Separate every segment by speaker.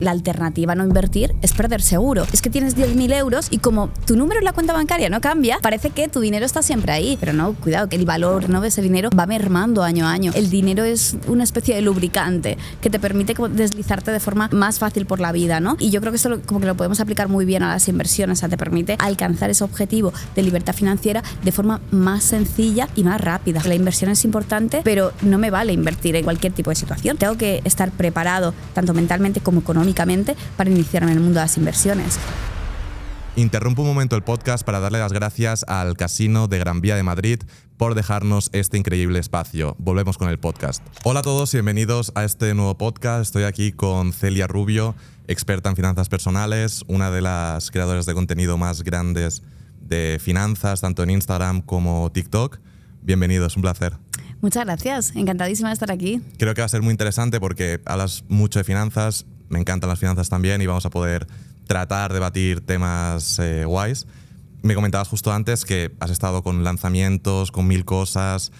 Speaker 1: La alternativa a no invertir es perder seguro. Es que tienes 10.000 euros y como tu número en la cuenta bancaria no cambia, parece que tu dinero está siempre ahí. Pero no, cuidado, que el valor, ¿no?, de ese dinero va mermando año a año. El dinero es una especie de lubricante que te permite como deslizarte de forma más fácil por la vida, ¿no? Y yo creo que eso como que lo podemos aplicar muy bien a las inversiones. O sea, te permite alcanzar ese objetivo de libertad financiera de forma más sencilla y más rápida. La inversión es importante, pero no me vale invertir en cualquier tipo de situación. Tengo que estar preparado, tanto mentalmente como económicamente, para iniciarme en el mundo de las inversiones.
Speaker 2: Interrumpo un momento el podcast para darle las gracias al Casino de Gran Vía de Madrid por dejarnos este increíble espacio. Volvemos con el podcast. Hola a todos y bienvenidos a este nuevo podcast. Estoy aquí con Celia Rubio, experta en finanzas personales, una de las creadoras de contenido más grandes de finanzas, tanto en Instagram como TikTok. Bienvenidos, un placer.
Speaker 1: Muchas gracias, encantadísima de estar aquí.
Speaker 2: Creo que va a ser muy interesante porque hablas mucho de finanzas, me encantan las finanzas también y vamos a poder tratar, debatir temas guays. Me comentabas justo antes que has estado con lanzamientos, con 1000 cosas,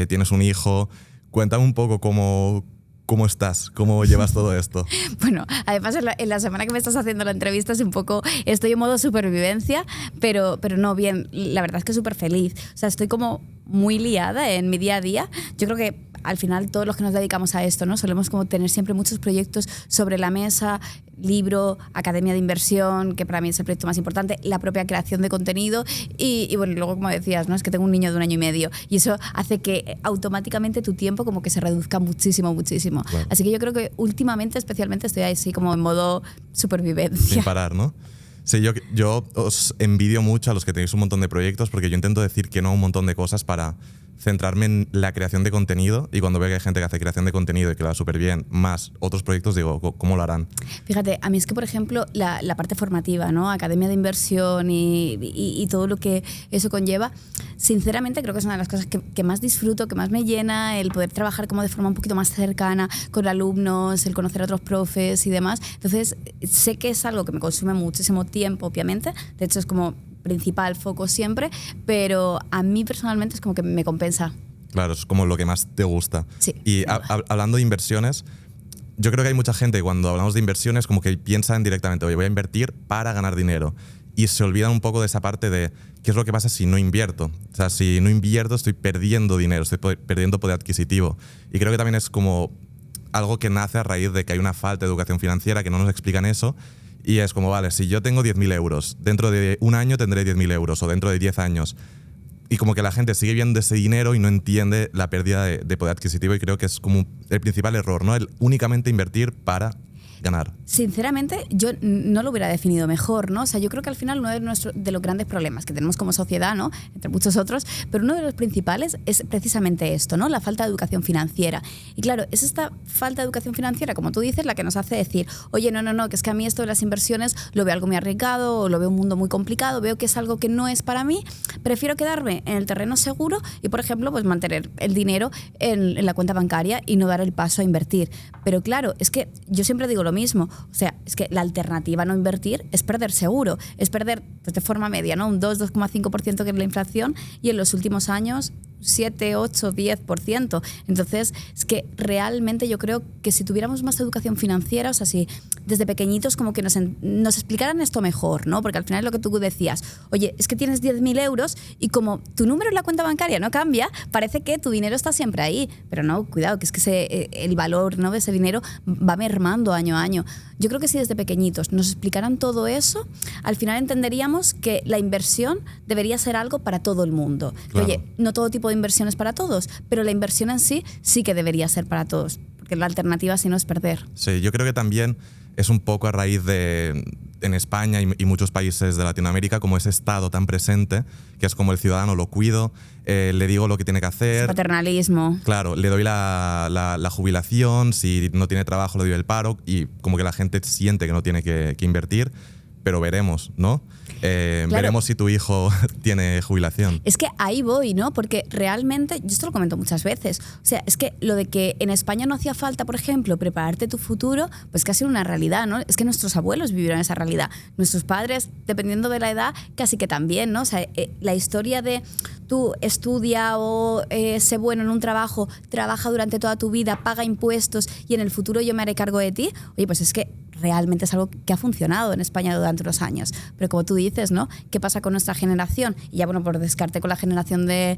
Speaker 2: tienes un hijo. Cuéntame un poco cómo estás, cómo llevas todo esto.
Speaker 1: Bueno, además en la semana que me estás haciendo la entrevista es un poco, estoy en modo supervivencia, pero no, bien, la verdad es que súper feliz. O sea, estoy como muy liada en mi día a día. Yo creo que al final todos los que nos dedicamos a esto, ¿no?, solemos como tener siempre muchos proyectos sobre la mesa, libro, academia de inversión, que para mí es el proyecto más importante, la propia creación de contenido y bueno, luego como decías, ¿no?, es que tengo un niño de 1 año y medio y eso hace que automáticamente tu tiempo como que se reduzca muchísimo. Claro. Así que yo creo que últimamente especialmente estoy así como en modo supervivencia.
Speaker 2: Sin parar, ¿no? Sí, yo os envidio mucho a los que tenéis un montón de proyectos porque yo intento decir que no a un montón de cosas para centrarme en la creación de contenido y cuando veo que hay gente que hace creación de contenido y que lo va súper bien, más otros proyectos, digo, ¿cómo lo harán? Fíjate,
Speaker 1: a mí es que, por ejemplo, la parte formativa, ¿no?, academia de inversión y todo lo que eso conlleva, sinceramente creo que es una de las cosas que más disfruto, que más me llena, el poder trabajar como de forma un poquito más cercana con alumnos, el conocer a otros profes y demás. Entonces, sé que es algo que me consume muchísimo tiempo, obviamente. De hecho, es como principal foco siempre, pero a mí personalmente es como que me compensa.
Speaker 2: Claro, es como lo que más te gusta.
Speaker 1: Sí.
Speaker 2: Y hablando de inversiones, yo creo que hay mucha gente cuando hablamos de inversiones como que piensan directamente, oye, voy a invertir para ganar dinero. Y se olvidan un poco de esa parte de qué es lo que pasa si no invierto. O sea, si no invierto estoy perdiendo dinero, estoy perdiendo poder adquisitivo. Y creo que también es como algo que nace a raíz de que hay una falta de educación financiera, que no nos explican eso. Y es como, vale, si yo tengo 10.000 euros, dentro de 1 año tendré 10.000 euros o dentro de 10 años. Y como que la gente sigue viendo ese dinero y no entiende la pérdida de poder adquisitivo y creo que es como el principal error, ¿no? El únicamente invertir para ganar.
Speaker 1: Sinceramente, yo no lo hubiera definido mejor, ¿no? O sea, yo creo que al final uno de los grandes problemas que tenemos como sociedad, ¿no?, entre muchos otros, pero uno de los principales es precisamente esto, ¿no?, la falta de educación financiera. Y claro, es esta falta de educación financiera, como tú dices, la que nos hace decir, oye, no, que es que a mí esto de las inversiones lo veo algo muy arriesgado, o lo veo un mundo muy complicado, veo que es algo que no es para mí, prefiero quedarme en el terreno seguro y, por ejemplo, pues mantener el dinero en la cuenta bancaria y no dar el paso a invertir. Pero claro, es que yo siempre digo lo mismo, o sea, es que la alternativa a no invertir es perder seguro, es perder pues, de forma media, ¿no?, un 2,5% que es la inflación y en los últimos años 7, 8, 10%. Entonces, es que realmente yo creo que si tuviéramos más educación financiera, o sea, si desde pequeñitos como que nos explicaran esto mejor, ¿no? Porque al final es lo que tú decías, oye, es que tienes 10.000 euros y como tu número en la cuenta bancaria no cambia, parece que tu dinero está siempre ahí. Pero no, cuidado, que es que el valor, ¿no?, de ese dinero va mermando año a año. Yo creo que si desde pequeñitos nos explicaran todo eso, al final entenderíamos que la inversión debería ser algo para todo el mundo.
Speaker 2: Claro.
Speaker 1: Oye, no todo tipo de inversión es para todos, pero la inversión en sí que debería ser para todos, porque la alternativa si no es perder.
Speaker 2: Sí, yo creo que también es un poco a raíz de, en España y muchos países de Latinoamérica, como ese Estado tan presente, que es como el ciudadano lo cuido, le digo lo que tiene que hacer.
Speaker 1: Paternalismo.
Speaker 2: Claro, le doy la jubilación, si no tiene trabajo le doy el paro y como que la gente siente que no tiene que invertir, pero veremos, ¿no? Claro. Veremos si tu hijo tiene jubilación.
Speaker 1: Es que ahí voy, ¿no? Porque realmente, yo esto lo comento muchas veces, o sea, es que lo de que en España no hacía falta, por ejemplo, prepararte tu futuro, pues casi una realidad, ¿no? Es que nuestros abuelos vivieron esa realidad. Nuestros padres, dependiendo de la edad, casi que también, ¿no? O sea, la historia de tú estudia o sé bueno en un trabajo, trabaja durante toda tu vida, paga impuestos y en el futuro yo me haré cargo de ti, oye, pues es que realmente es algo que ha funcionado en España durante unos años. Pero como tú dices, ¿no? ¿Qué pasa con nuestra generación? Y ya, bueno, por descarte con la generación de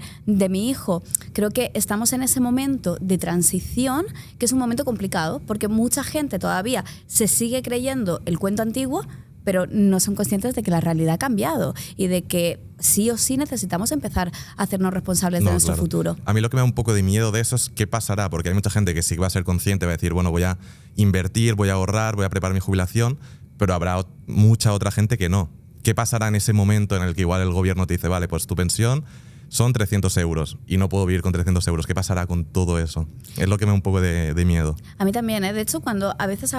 Speaker 1: mi hijo, creo que estamos en ese momento de transición, que es un momento complicado, porque mucha gente todavía se sigue creyendo el cuento antiguo, pero no son conscientes de que la realidad ha cambiado y de que sí o sí necesitamos empezar a hacernos responsables de nuestro futuro.
Speaker 2: A mí lo que me da un poco de miedo de eso es qué pasará, porque hay mucha gente que sí que va a ser consciente, va a decir, bueno, voy a invertir, voy a ahorrar, voy a preparar mi jubilación, pero habrá mucha otra gente que no. ¿Qué pasará en ese momento en el que igual el gobierno te dice, vale, pues tu pensión son 300 euros y no puedo vivir con 300 euros? ¿Qué pasará con todo eso? Es lo que me da un poco de miedo.
Speaker 1: A mí también, ¿eh? De hecho, cuando a veces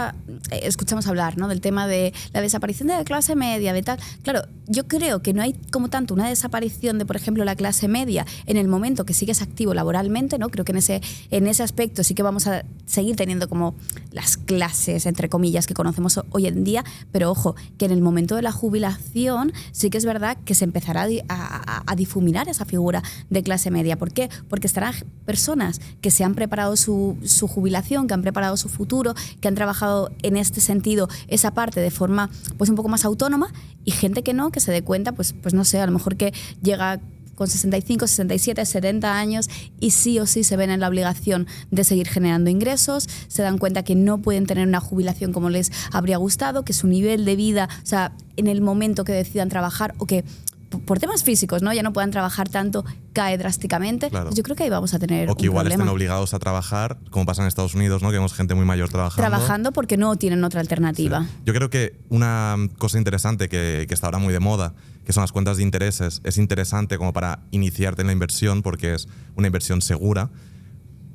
Speaker 1: escuchamos hablar, ¿no?, del tema de la desaparición de la clase media, de tal, claro, yo creo que no hay como tanto una desaparición de, por ejemplo, la clase media en el momento que sigues activo laboralmente, ¿no? Creo que en ese aspecto sí que vamos a seguir teniendo como las clases, entre comillas, que conocemos hoy en día, pero ojo, que en el momento de la jubilación sí que es verdad que se empezará a difuminar esa figura de clase media. ¿Por qué? Porque estarán personas que se han preparado su jubilación, que han preparado su futuro, que han trabajado en este sentido esa parte de forma pues un poco más autónoma, y gente que no, que se dé cuenta, pues no sé, a lo mejor que llega con 65, 67, 70 años y sí o sí se ven en la obligación de seguir generando ingresos, se dan cuenta que no pueden tener una jubilación como les habría gustado, que su nivel de vida, o sea, en el momento que decidan trabajar o que por temas físicos, ¿no?, ya no puedan trabajar tanto, cae drásticamente.
Speaker 2: Claro.
Speaker 1: Pues yo creo que ahí vamos a tener un problema.
Speaker 2: O que igual estén obligados a trabajar, como pasa en Estados Unidos, ¿no?, que vemos gente muy mayor
Speaker 1: trabajando porque no tienen otra alternativa.
Speaker 2: Sí. Yo creo que una cosa interesante que está ahora muy de moda, que son las cuentas de intereses, es interesante como para iniciarte en la inversión porque es una inversión segura,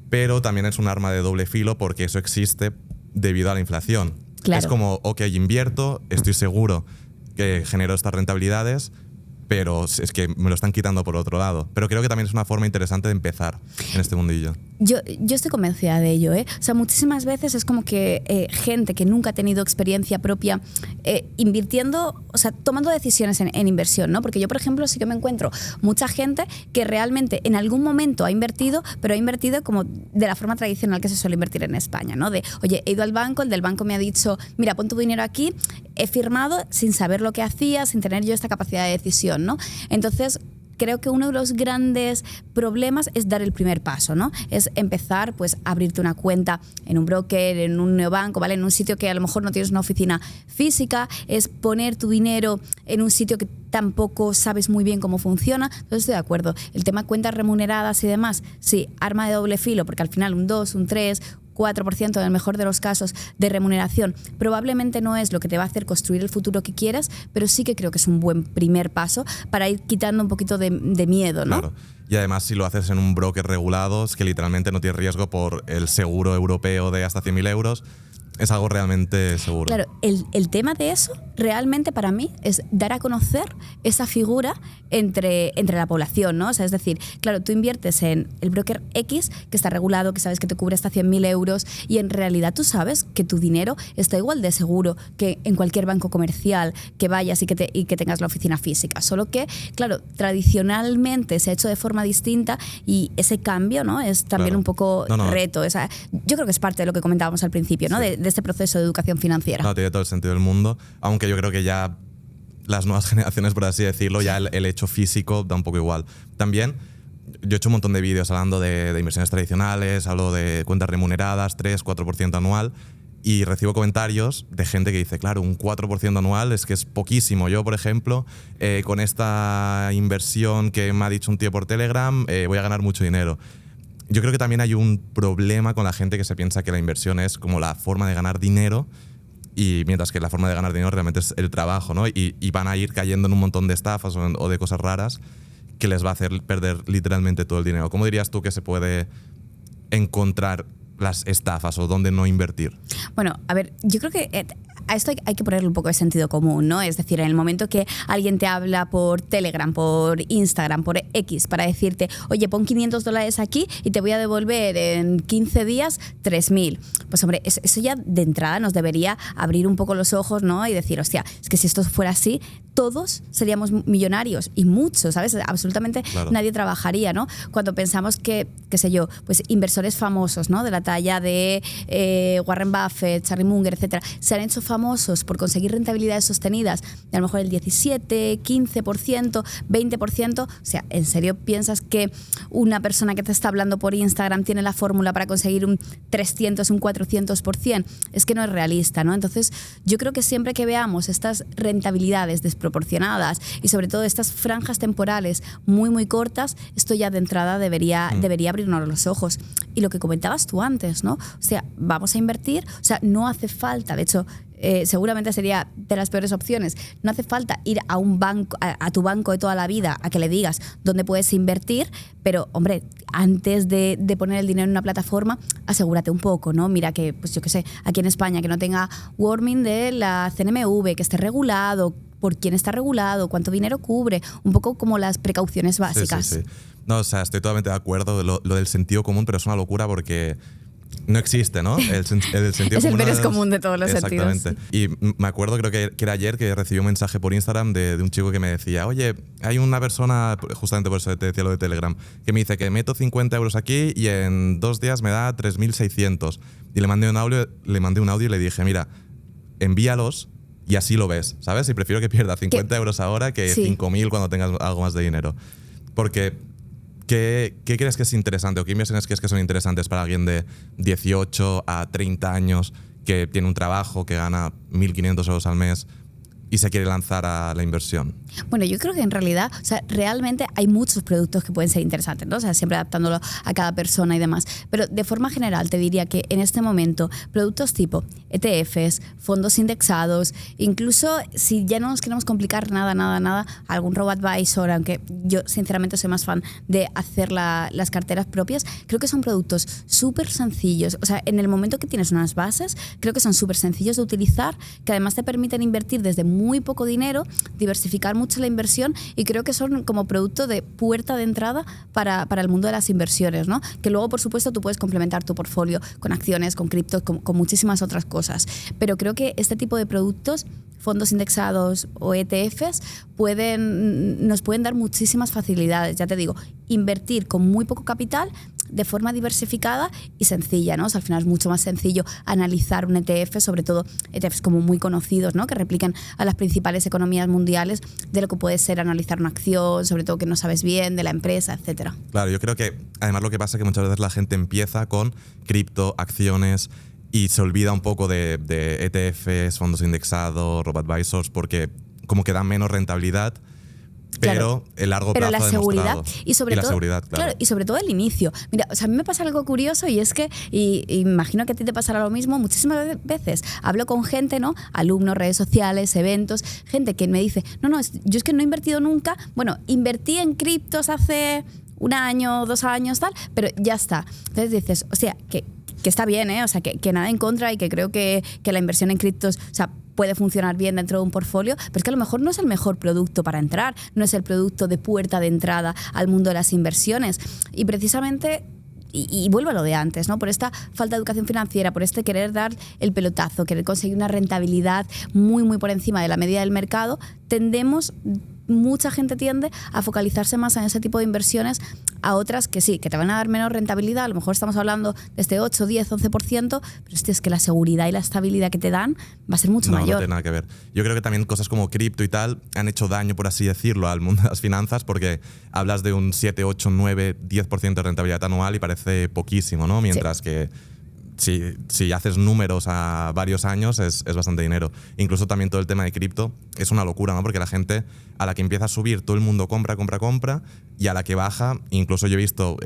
Speaker 2: pero también es un arma de doble filo porque eso existe debido a la inflación.
Speaker 1: Claro.
Speaker 2: Es como, ok, invierto, estoy seguro que genero estas rentabilidades, pero es que me lo están quitando por otro lado. Pero creo que también es una forma interesante de empezar en este mundillo.
Speaker 1: Yo estoy convencida de ello, ¿eh? O sea, muchísimas veces es como que gente que nunca ha tenido experiencia propia invirtiendo, o sea, tomando decisiones en inversión, ¿no? Porque yo, por ejemplo, sí que me encuentro mucha gente que realmente en algún momento ha invertido, pero ha invertido como de la forma tradicional que se suele invertir en España, ¿no? De, oye, he ido al banco, el del banco me ha dicho, mira, pon tu dinero aquí, he firmado sin saber lo que hacía, sin tener yo esta capacidad de decisión, ¿no? Entonces, creo que uno de los grandes problemas es dar el primer paso, ¿no? Es empezar, pues, a abrirte una cuenta en un broker, en un neobanco, ¿vale? En un sitio que a lo mejor no tienes una oficina física, es poner tu dinero en un sitio que tampoco sabes muy bien cómo funciona. Entonces estoy de acuerdo. El tema de cuentas remuneradas y demás, sí, arma de doble filo, porque al final un 2, un 3, 4% en el mejor de los casos de remuneración probablemente no es lo que te va a hacer construir el futuro que quieras, pero sí que creo que es un buen primer paso para ir quitando un poquito de miedo, ¿no?
Speaker 2: Claro. Y además, si lo haces en un broker regulado, es que literalmente no tienes riesgo por el seguro europeo de hasta 100.000 euros. Es algo realmente seguro.
Speaker 1: Claro, el tema de eso realmente para mí es dar a conocer esa figura entre la población, ¿no? O sea, es decir, claro, tú inviertes en el broker X, que está regulado, que sabes que te cubre hasta 100.000 euros, y en realidad tú sabes que tu dinero está igual de seguro que en cualquier banco comercial que vayas y que tengas la oficina física. Solo que, claro, tradicionalmente se ha hecho de forma distinta y ese cambio, ¿no?, es también
Speaker 2: claro.
Speaker 1: un poco
Speaker 2: No.
Speaker 1: reto. O sea, yo creo que es parte de lo que comentábamos al principio, ¿no?
Speaker 2: Sí.
Speaker 1: De este proceso de educación financiera.
Speaker 2: No, tiene todo el sentido del mundo, aunque yo creo que ya las nuevas generaciones, por así decirlo, ya el hecho físico da un poco igual. También, yo he hecho un montón de vídeos hablando de inversiones tradicionales, hablo de cuentas remuneradas, 3-4% anual, y recibo comentarios de gente que dice, claro, un 4% anual es que es poquísimo. Yo, por ejemplo, con esta inversión que me ha dicho un tío por Telegram, voy a ganar mucho dinero. Yo creo que también hay un problema con la gente que se piensa que la inversión es como la forma de ganar dinero, y mientras que la forma de ganar dinero realmente es el trabajo, ¿no? Y van a ir cayendo en un montón de estafas o de cosas raras que les va a hacer perder literalmente todo el dinero. ¿Cómo dirías tú que se puede encontrar las estafas o dónde no invertir?
Speaker 1: Bueno, a ver, yo creo que a esto hay que ponerle un poco de sentido común, ¿no? Es decir, en el momento que alguien te habla por Telegram, por Instagram, por X, para decirte, oye, pon $500 aquí y te voy a devolver en 15 días 3.000. Pues hombre, eso ya de entrada nos debería abrir un poco los ojos, ¿no? Y decir, hostia, es que si esto fuera así, todos seríamos millonarios y muchos, ¿sabes? Absolutamente
Speaker 2: Claro.
Speaker 1: nadie trabajaría, ¿no? Cuando pensamos que, qué sé yo, pues inversores famosos, ¿no? De la talla de Warren Buffett, Charlie Munger, etcétera, se han hecho famosos por conseguir rentabilidades sostenidas de a lo mejor el 17, 15%, 20%. O sea, ¿en serio piensas que una persona que te está hablando por Instagram tiene la fórmula para conseguir un 300, un 400%? Es que no es realista, ¿no? Entonces, yo creo que siempre que veamos estas rentabilidades desproporcionadas y sobre todo estas franjas temporales muy, muy cortas, esto ya de entrada debería abrirnos los ojos. Y lo que comentabas tú antes, ¿no? O sea, vamos a invertir, o sea, no hace falta, de hecho, seguramente sería de las peores opciones. No hace falta ir a un banco, a tu banco de toda la vida, a que le digas dónde puedes invertir, pero, hombre, antes de poner el dinero en una plataforma, asegúrate un poco, ¿no? Mira que, pues yo qué sé, aquí en España, que no tenga warning de la CNMV, que esté regulado, por quién está regulado, cuánto dinero cubre, un poco como las precauciones básicas.
Speaker 2: Sí. No, o sea, estoy totalmente de acuerdo. Lo del sentido común, pero es una locura porque no existe, ¿no? El sentido
Speaker 1: Es el
Speaker 2: común
Speaker 1: menos común de todos los sentidos.
Speaker 2: Exactamente. Y me acuerdo, creo que era ayer, que recibí un mensaje por Instagram de un chico que me decía, oye, hay una persona, justamente por eso te decía lo de Telegram, que me dice que meto 50 euros aquí y en 2 días me da 3.600. Y le mandé un audio y le dije, mira, envíalos y así lo ves, ¿sabes? Y prefiero que pierda 50 euros ahora que 5.000 cuando tengas algo más de dinero. Porque, ¿qué crees que es interesante o qué inversiones crees que son interesantes para alguien de 18 a 30 años que tiene un trabajo, que gana 1.500 euros al mes y se quiere lanzar a la inversión?
Speaker 1: Bueno, yo creo que en realidad, o sea, realmente hay muchos productos que pueden ser interesantes, ¿no? O sea, siempre adaptándolo a cada persona y demás. Pero de forma general te diría que en este momento productos tipo ETFs, fondos indexados, incluso si ya no nos queremos complicar nada, algún robo-advisor, aunque yo sinceramente soy más fan de hacer las carteras propias, creo que son productos súper sencillos. O sea, en el momento que tienes unas bases, creo que son súper sencillos de utilizar, que además te permiten invertir desde muy poco dinero, diversificar mucho la inversión, y creo que son como producto de puerta de entrada para el mundo de las inversiones, ¿no? Que luego, por supuesto, tú puedes complementar tu portfolio con acciones, con criptos, con muchísimas otras cosas. Pero creo que este tipo de productos, fondos indexados o ETFs, nos pueden dar muchísimas facilidades. Ya te digo, invertir con muy poco capital de forma diversificada y sencilla, ¿no? O sea, al final es mucho más sencillo analizar un ETF, sobre todo ETFs como muy conocidos, ¿no? Que replican a las principales economías mundiales, de lo que puede ser analizar una acción, sobre todo que no sabes bien de la empresa, etcétera.
Speaker 2: Claro, yo creo que además lo que pasa es que muchas veces la gente empieza con cripto, acciones, y se olvida un poco de ETFs, fondos indexados, robo-advisors, porque como que dan menos rentabilidad. Pero el largo plazo
Speaker 1: la seguridad y sobre
Speaker 2: la
Speaker 1: todo,
Speaker 2: seguridad, claro.
Speaker 1: Y sobre todo el inicio. Mira, o sea, a mí me pasa algo curioso, y es que, y imagino que a ti te pasará lo mismo, muchísimas veces hablo con gente, ¿no? Alumnos, redes sociales, eventos, gente que me dice, yo es que no he invertido nunca. Bueno, invertí en criptos hace 1 año, 2 años, tal, pero ya está. Entonces dices, o sea, que está bien, ¿eh? O sea, que nada en contra, y que creo que la inversión en criptos, o sea, puede funcionar bien dentro de un portfolio, pero es que a lo mejor no es el mejor producto para entrar, no es el producto de puerta de entrada al mundo de las inversiones. Y precisamente, y vuelvo a lo de antes, ¿no? Por esta falta de educación financiera, por este querer dar el pelotazo, querer conseguir una rentabilidad muy, muy por encima de la media del mercado, mucha gente tiende a focalizarse más en ese tipo de inversiones, a otras que sí, que te van a dar menos rentabilidad. A lo mejor estamos hablando de este 8, 10, 11%, pero es que la seguridad y la estabilidad que te dan va a ser mucho mayor.
Speaker 2: No tiene nada que ver. Yo creo que también cosas como cripto y tal han hecho daño, por así decirlo, al mundo de las finanzas, porque hablas de un 7, 8, 9, 10% de rentabilidad anual y parece poquísimo, ¿no? Mientras que si haces números a varios años es bastante dinero. Incluso también todo el tema de cripto es una locura, ¿no? Porque la gente, a la que empieza a subir, todo el mundo compra, y a la que baja, incluso yo he visto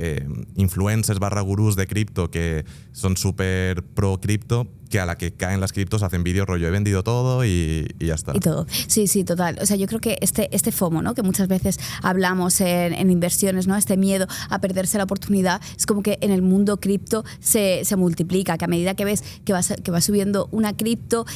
Speaker 2: influencers / gurús de cripto que son súper pro cripto, que a la que caen las criptos hacen vídeos rollo, he vendido todo y ya está.
Speaker 1: Y todo. Sí, total. O sea, yo creo que este FOMO, ¿no? Que muchas veces hablamos en inversiones, ¿no? Este miedo a perderse la oportunidad, es como que en el mundo cripto se multiplica, que a medida que ves que va subiendo una cripto,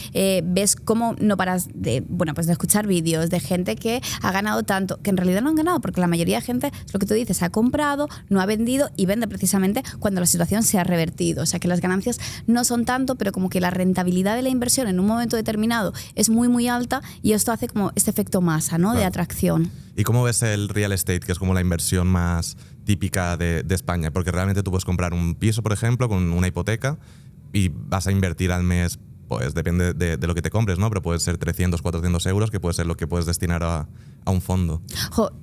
Speaker 1: ves cómo no paras de escuchar vídeos de gente que ha ganado tanto, que en realidad no han ganado, porque la mayoría de gente, es lo que tú dices, ha comprado, no ha vendido y vende precisamente cuando la situación se ha revertido. O sea, que las ganancias no son tanto, pero como como que la rentabilidad de la inversión en un momento determinado es muy, muy alta y esto hace como este efecto masa, ¿no?
Speaker 2: Claro.
Speaker 1: De atracción.
Speaker 2: ¿Y cómo ves el real estate, que es como la inversión más típica de España? Porque realmente tú puedes comprar un piso, por ejemplo, con una hipoteca y vas a invertir al mes, pues depende de lo que te compres, ¿no? Pero puede ser 300, 400 euros, que puede ser lo que puedes destinar a un fondo.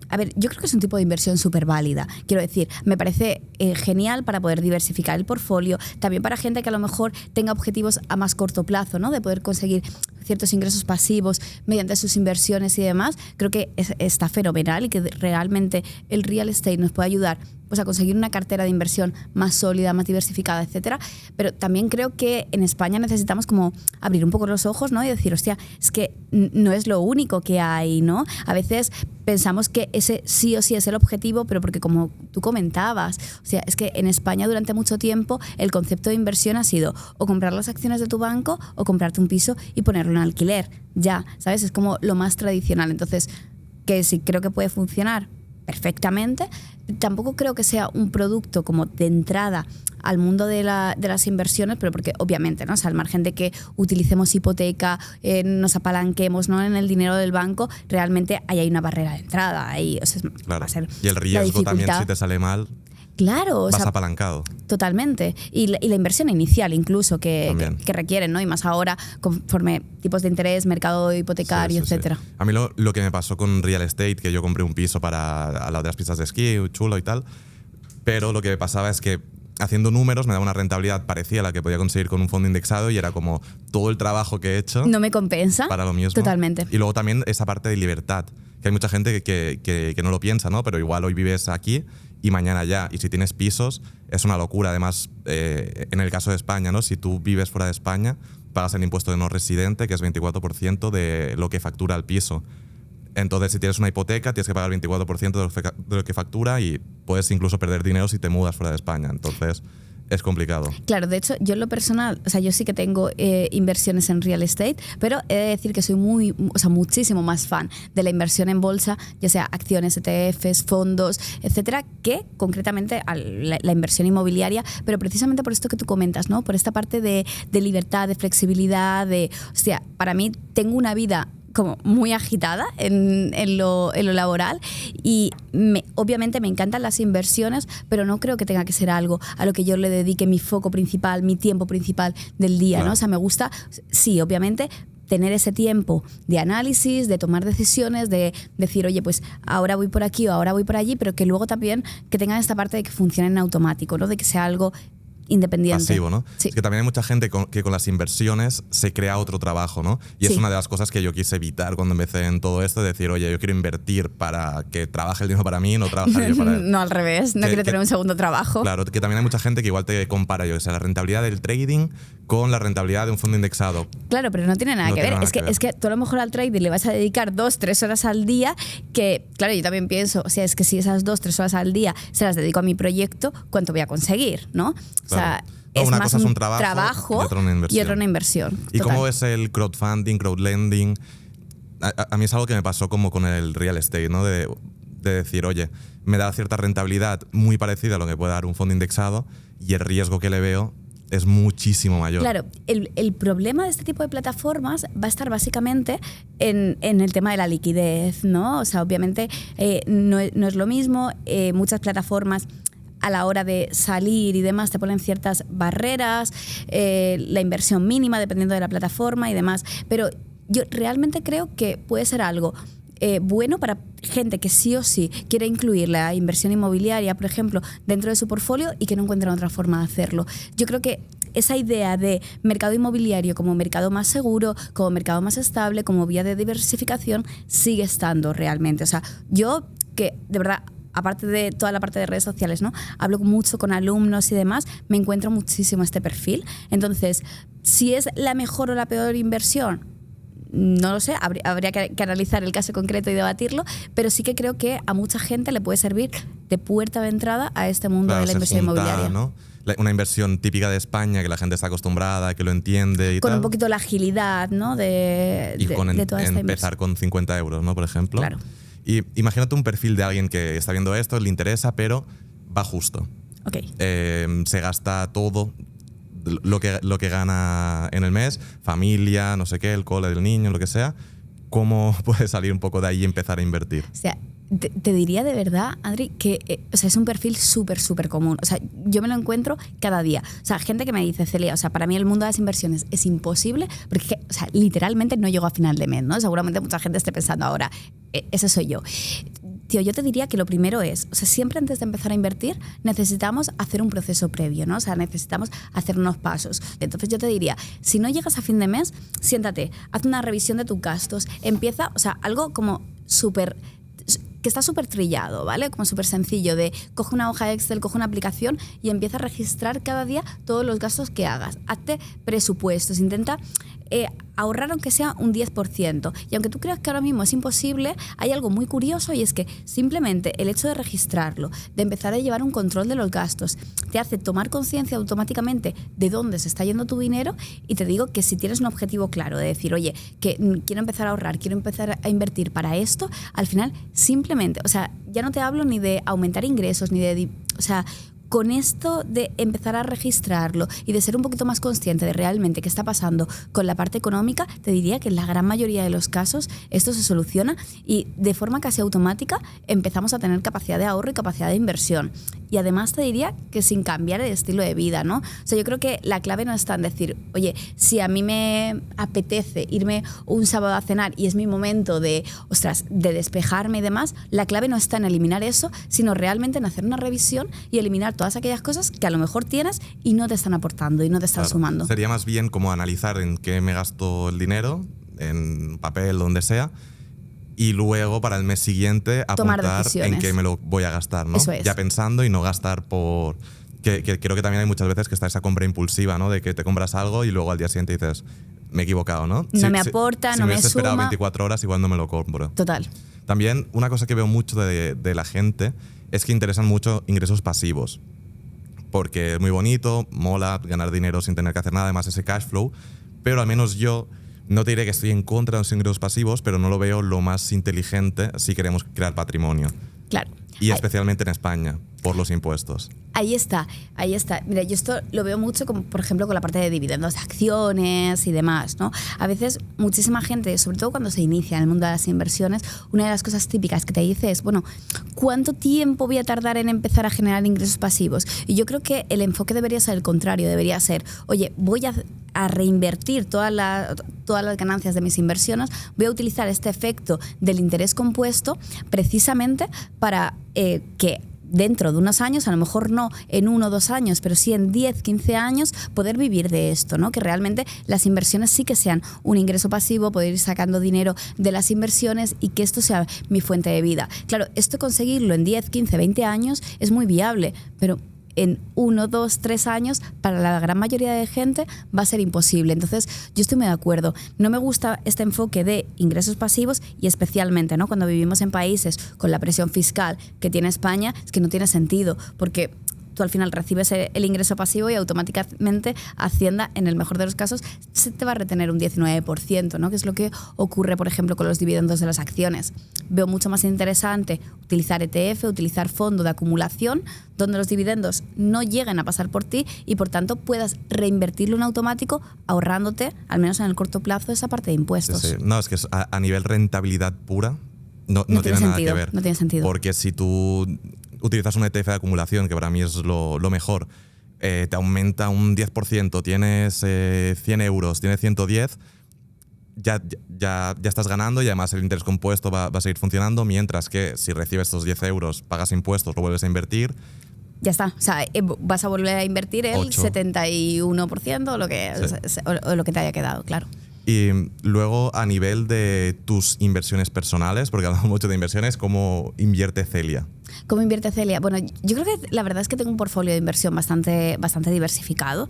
Speaker 1: A ver, yo creo que es un tipo de inversión súper válida. Quiero decir, me parece genial para poder diversificar el portfolio, también para gente que a lo mejor tenga objetivos a más corto plazo, ¿no? De poder conseguir ciertos ingresos pasivos mediante sus inversiones y demás. Creo que está fenomenal y que realmente el real estate nos puede ayudar pues a conseguir una cartera de inversión más sólida, más diversificada, etcétera. Pero también creo que en España necesitamos como abrir un poco los ojos, ¿no? Y decir, hostia, es que no es lo único que hay, ¿no? A veces pensamos que ese sí o sí es el objetivo, pero porque como tú comentabas, o sea, es que en España durante mucho tiempo el concepto de inversión ha sido o comprar las acciones de tu banco o comprarte un piso y ponerlo en alquiler. Ya, ¿sabes? Es como lo más tradicional. Entonces, que sí creo que puede funcionar perfectamente. Tampoco creo que sea un producto como de entrada al mundo de las inversiones, pero porque obviamente, ¿no? O sea, al margen de que utilicemos hipoteca, nos apalanquemos, ¿no? En el dinero del banco, realmente ahí hay una barrera de entrada. Ahí, o sea,
Speaker 2: claro.
Speaker 1: Va a ser
Speaker 2: y el riesgo también, si te sale mal,
Speaker 1: claro,
Speaker 2: vas apalancado.
Speaker 1: Totalmente. Y la inversión inicial incluso que requieren, ¿no? Y más ahora conforme tipos de interés, mercado hipotecario, etcétera.
Speaker 2: Sí. A mí lo que me pasó con real estate, que yo compré un piso al lado de las pistas de esquí, chulo y tal, pero lo que me pasaba es que haciendo números me daba una rentabilidad parecida a la que podía conseguir con un fondo indexado y era como todo el trabajo que he hecho
Speaker 1: no me compensa
Speaker 2: para lo mismo.
Speaker 1: Totalmente.
Speaker 2: Y luego también esa parte de libertad, que hay mucha gente que no lo piensa, ¿no? Pero igual hoy vives aquí y mañana ya. Y si tienes pisos, es una locura. Además, en el caso de España, ¿no? Si tú vives fuera de España, pagas el impuesto de no residente, que es 24% de lo que factura el piso. Entonces, si tienes una hipoteca, tienes que pagar el 24% de lo que factura y puedes incluso perder dinero si te mudas fuera de España. Entonces, es complicado.
Speaker 1: Claro, de hecho, yo en lo personal, o sea, yo sí que tengo inversiones en real estate, pero he de decir que soy muchísimo más fan de la inversión en bolsa, ya sea acciones, ETFs, fondos, etcétera, que concretamente a la inversión inmobiliaria, pero precisamente por esto que tú comentas, ¿no? Por esta parte de libertad, de flexibilidad, o sea, para mí tengo una vida como muy agitada en lo laboral y obviamente me encantan las inversiones, pero no creo que tenga que ser algo a lo que yo le dedique mi foco principal, mi tiempo principal del día, ¿no? O sea, me gusta, sí, obviamente, tener ese tiempo de análisis, de tomar decisiones, de decir, oye, pues ahora voy por aquí o ahora voy por allí, pero que luego también que tengan esta parte de que funcione en automático, ¿no? De que sea algo independiente.
Speaker 2: Pasivo, ¿no?
Speaker 1: Sí.
Speaker 2: Es que también hay mucha gente que con las inversiones se crea otro trabajo, ¿no? Y es una de las cosas que yo quise evitar cuando empecé en todo esto, de decir, oye, yo quiero invertir para que trabaje el dinero para mí, no trabajar yo para él.
Speaker 1: No, al revés, no quiero tener un segundo trabajo.
Speaker 2: Claro, que también hay mucha gente que igual te compara, yo, o sea, la rentabilidad del trading con la rentabilidad de un fondo indexado.
Speaker 1: Claro, pero no tiene nada que ver. Es que tú a lo mejor al trading le vas a dedicar 2-3 horas al día, que, claro, yo también pienso, o sea, es que si esas 2-3 horas al día se las dedico a mi proyecto, ¿cuánto voy a conseguir, no? O sea,
Speaker 2: no,
Speaker 1: es
Speaker 2: una
Speaker 1: más
Speaker 2: cosa es un trabajo
Speaker 1: y otra una inversión.
Speaker 2: ¿Y
Speaker 1: total.
Speaker 2: cómo es el crowdfunding, crowdlending? A mí es algo que me pasó como con el real estate, ¿no? De decir, oye, me da cierta rentabilidad muy parecida a lo que puede dar un fondo indexado y el riesgo que le veo es muchísimo mayor.
Speaker 1: Claro, el problema de este tipo de plataformas va a estar básicamente en el tema de la liquidez, ¿no? O sea, obviamente no es lo mismo. Muchas plataformas a la hora de salir y demás te ponen ciertas barreras, la inversión mínima dependiendo de la plataforma y demás. Pero yo realmente creo que puede ser algo bueno para gente que sí o sí quiere incluir la inversión inmobiliaria, por ejemplo, dentro de su portfolio y que no encuentran otra forma de hacerlo. Yo creo que esa idea de mercado inmobiliario como mercado más seguro, como mercado más estable, como vía de diversificación, sigue estando realmente. O sea, yo que de verdad, aparte de toda la parte de redes sociales, ¿no? Hablo mucho con alumnos y demás, me encuentro muchísimo este perfil. Entonces, si es la mejor o la peor inversión, no lo sé, habría que analizar el caso concreto y debatirlo, pero sí que creo que a mucha gente le puede servir de puerta de entrada a este mundo de la inversión inmobiliaria,
Speaker 2: ¿no? Una inversión típica de España, que la gente está acostumbrada, que lo entiende y
Speaker 1: con
Speaker 2: tal.
Speaker 1: Un poquito la agilidad, ¿no? de toda esta
Speaker 2: empezar con 50 euros, ¿no? Por ejemplo.
Speaker 1: Claro.
Speaker 2: Y imagínate un perfil de alguien que está viendo esto, le interesa, pero va justo.
Speaker 1: Okay.
Speaker 2: Se gasta todo lo que gana en el mes, familia, no sé qué, el cole del niño, lo que sea, ¿cómo puedes salir un poco de ahí y empezar a invertir?
Speaker 1: O sea, te diría de verdad, Adri, que o sea, es un perfil súper común. O sea, yo me lo encuentro cada día. O sea, gente que me dice, Celia, o sea, para mí el mundo de las inversiones es imposible porque, o sea, literalmente no llego a final de mes, ¿no? Seguramente mucha gente esté pensando ahora, ese soy yo. Tío, yo te diría que lo primero es, o sea, siempre antes de empezar a invertir necesitamos hacer un proceso previo, ¿no? O sea, necesitamos hacer unos pasos. Entonces yo te diría, si no llegas a fin de mes, siéntate, haz una revisión de tus gastos, empieza, o sea, algo como que está súper trillado, ¿vale? Como súper sencillo de coge una hoja Excel, coge una aplicación y empieza a registrar cada día todos los gastos que hagas. Hazte presupuestos, intenta ahorrar aunque sea un 10%. Y aunque tú creas que ahora mismo es imposible, hay algo muy curioso y es que simplemente el hecho de registrarlo, de empezar a llevar un control de los gastos, te hace tomar conciencia automáticamente de dónde se está yendo tu dinero. Y te digo que si tienes un objetivo claro de decir, oye, que quiero empezar a ahorrar, quiero empezar a invertir para esto, al final simplemente, o sea, ya no te hablo ni de aumentar ingresos, ni de, o sea, con esto de empezar a registrarlo y de ser un poquito más consciente de realmente qué está pasando con la parte económica, te diría que en la gran mayoría de los casos esto se soluciona y de forma casi automática empezamos a tener capacidad de ahorro y capacidad de inversión. Y además te diría que sin cambiar el estilo de vida, ¿no? O sea, yo creo que la clave no está en decir, oye, si a mí me apetece irme un sábado a cenar y es mi momento de, ostras, de despejarme y demás, la clave no está en eliminar eso, sino realmente en hacer una revisión y eliminar todas aquellas cosas que a lo mejor tienes y no te están aportando y no te están sumando.
Speaker 2: Sería más bien como analizar en qué me gasto el dinero, en papel, donde sea, y luego para el mes siguiente apuntar en qué me lo voy a gastar, ¿no?
Speaker 1: Eso es.
Speaker 2: Ya pensando y no gastar por... Que creo que también hay muchas veces que está esa compra impulsiva, ¿no? De que te compras algo y luego al día siguiente dices, me he equivocado, ¿no?
Speaker 1: No me aporta, no me suma. Si me hubiese esperado
Speaker 2: 24 horas, igual no me lo compro.
Speaker 1: Total.
Speaker 2: También una cosa que veo mucho de la gente es que interesan mucho ingresos pasivos. Porque es muy bonito, mola ganar dinero sin tener que hacer nada, además ese cash flow. Pero al menos yo no te diré que estoy en contra de los ingresos pasivos, pero no lo veo lo más inteligente si queremos crear patrimonio.
Speaker 1: Claro.
Speaker 2: Y especialmente en España, por los impuestos.
Speaker 1: Ahí está. Mira, yo esto lo veo mucho, como, por ejemplo, con la parte de dividendos de acciones y demás, ¿no? A veces muchísima gente, sobre todo cuando se inicia en el mundo de las inversiones, una de las cosas típicas que te dice es, bueno, ¿cuánto tiempo voy a tardar en empezar a generar ingresos pasivos? Y yo creo que el enfoque debería ser el contrario, debería ser, oye, voy a reinvertir todas las ganancias de mis inversiones, voy a utilizar este efecto del interés compuesto precisamente para que dentro de unos años, a lo mejor no en 1 o 2 años, pero sí en 10, 15 años, poder vivir de esto, ¿no? Que realmente las inversiones sí que sean un ingreso pasivo, poder ir sacando dinero de las inversiones y que esto sea mi fuente de vida. Claro, esto conseguirlo en 10, 15, 20 años es muy viable, pero en 1, 2, 3 años, para la gran mayoría de gente va a ser imposible. Entonces, yo estoy muy de acuerdo. No me gusta este enfoque de ingresos pasivos y especialmente, ¿no?, cuando vivimos en países con la presión fiscal que tiene España, es que no tiene sentido, porque tú al final recibes el ingreso pasivo y automáticamente Hacienda, en el mejor de los casos, se te va a retener un 19%, ¿no? Que es lo que ocurre, por ejemplo, con los dividendos de las acciones. Veo mucho más interesante utilizar ETF, utilizar fondo de acumulación, donde los dividendos no lleguen a pasar por ti y, por tanto, puedas reinvertirlo en automático, ahorrándote, al menos en el corto plazo, esa parte de impuestos.
Speaker 2: Sí. No, es que a nivel rentabilidad pura no tiene nada que ver.
Speaker 1: No tiene sentido.
Speaker 2: Porque si tú utilizas un ETF de acumulación, que para mí es lo mejor, te aumenta un 10%, tienes 100 euros, tienes 110, ya estás ganando y además el interés compuesto va a seguir funcionando, mientras que si recibes estos 10 euros, pagas impuestos, lo vuelves a invertir.
Speaker 1: Ya está, o sea, vas a volver a invertir el
Speaker 2: 8.
Speaker 1: 71% o lo que te haya quedado, claro.
Speaker 2: Y luego, a nivel de tus inversiones personales, porque hablamos mucho de inversiones, ¿cómo invierte Celia?
Speaker 1: ¿Cómo invierte Celia? Bueno, yo creo que la verdad es que tengo un portfolio de inversión bastante diversificado.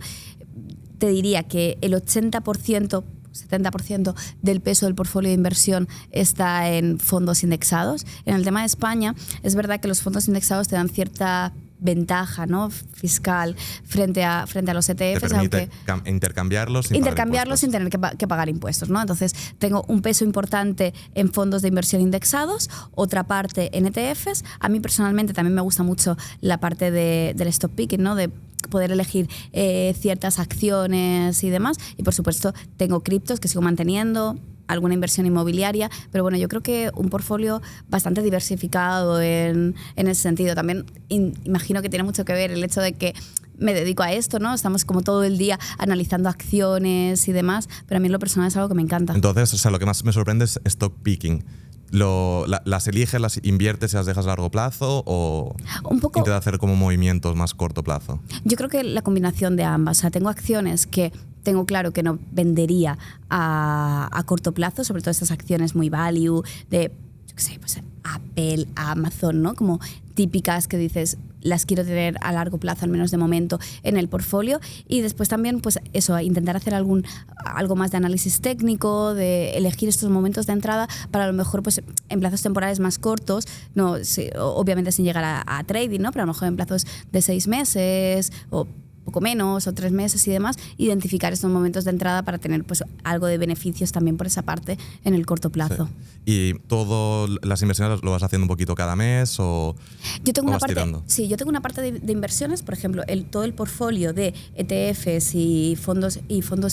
Speaker 1: Te diría que el 80%, 70% del peso del portfolio de inversión está en fondos indexados. En el tema de España, es verdad que los fondos indexados te dan cierta ventaja, ¿no?, fiscal frente a los ETFs.
Speaker 2: Te permite intercambiarlos
Speaker 1: sin tener que pagar impuestos, ¿no? Entonces, tengo un peso importante en fondos de inversión indexados, otra parte en ETFs. A mí personalmente también me gusta mucho la parte del stock picking, ¿no?, de poder elegir ciertas acciones y demás. Y por supuesto tengo criptos que sigo manteniendo, alguna inversión inmobiliaria, pero bueno, yo creo que un portfolio bastante diversificado en ese sentido. También imagino que tiene mucho que ver el hecho de que me dedico a esto, ¿no? Estamos como todo el día analizando acciones y demás, pero a mí en lo personal es algo que me encanta.
Speaker 2: Entonces, o sea, lo que más me sorprende es stock picking. ¿Las eliges, las inviertes y las dejas a largo plazo o
Speaker 1: un poco,
Speaker 2: intentas hacer como movimientos más corto plazo?
Speaker 1: Yo creo que la combinación de ambas. O sea, tengo acciones que tengo claro que no vendería a corto plazo, sobre todo estas acciones muy value de, yo qué sé, pues Apple, Amazon, ¿no? Como típicas que dices, las quiero tener a largo plazo, al menos de momento, en el portfolio. Y después también, pues eso, intentar hacer algo más de análisis técnico, de elegir estos momentos de entrada para a lo mejor, pues en plazos temporales más cortos, no, sí, obviamente sin llegar a trading, ¿no? Pero a lo mejor en plazos de 6 meses o poco menos, o 3 meses y demás, identificar estos momentos de entrada para tener pues algo de beneficios también por esa parte en el corto plazo.
Speaker 2: Sí. ¿Y todas las inversiones lo vas haciendo un poquito cada mes o
Speaker 1: yo tengo
Speaker 2: o
Speaker 1: una
Speaker 2: vas
Speaker 1: parte,
Speaker 2: tirando?
Speaker 1: Sí, yo tengo una parte de inversiones, por ejemplo, todo el portfolio de ETFs y fondos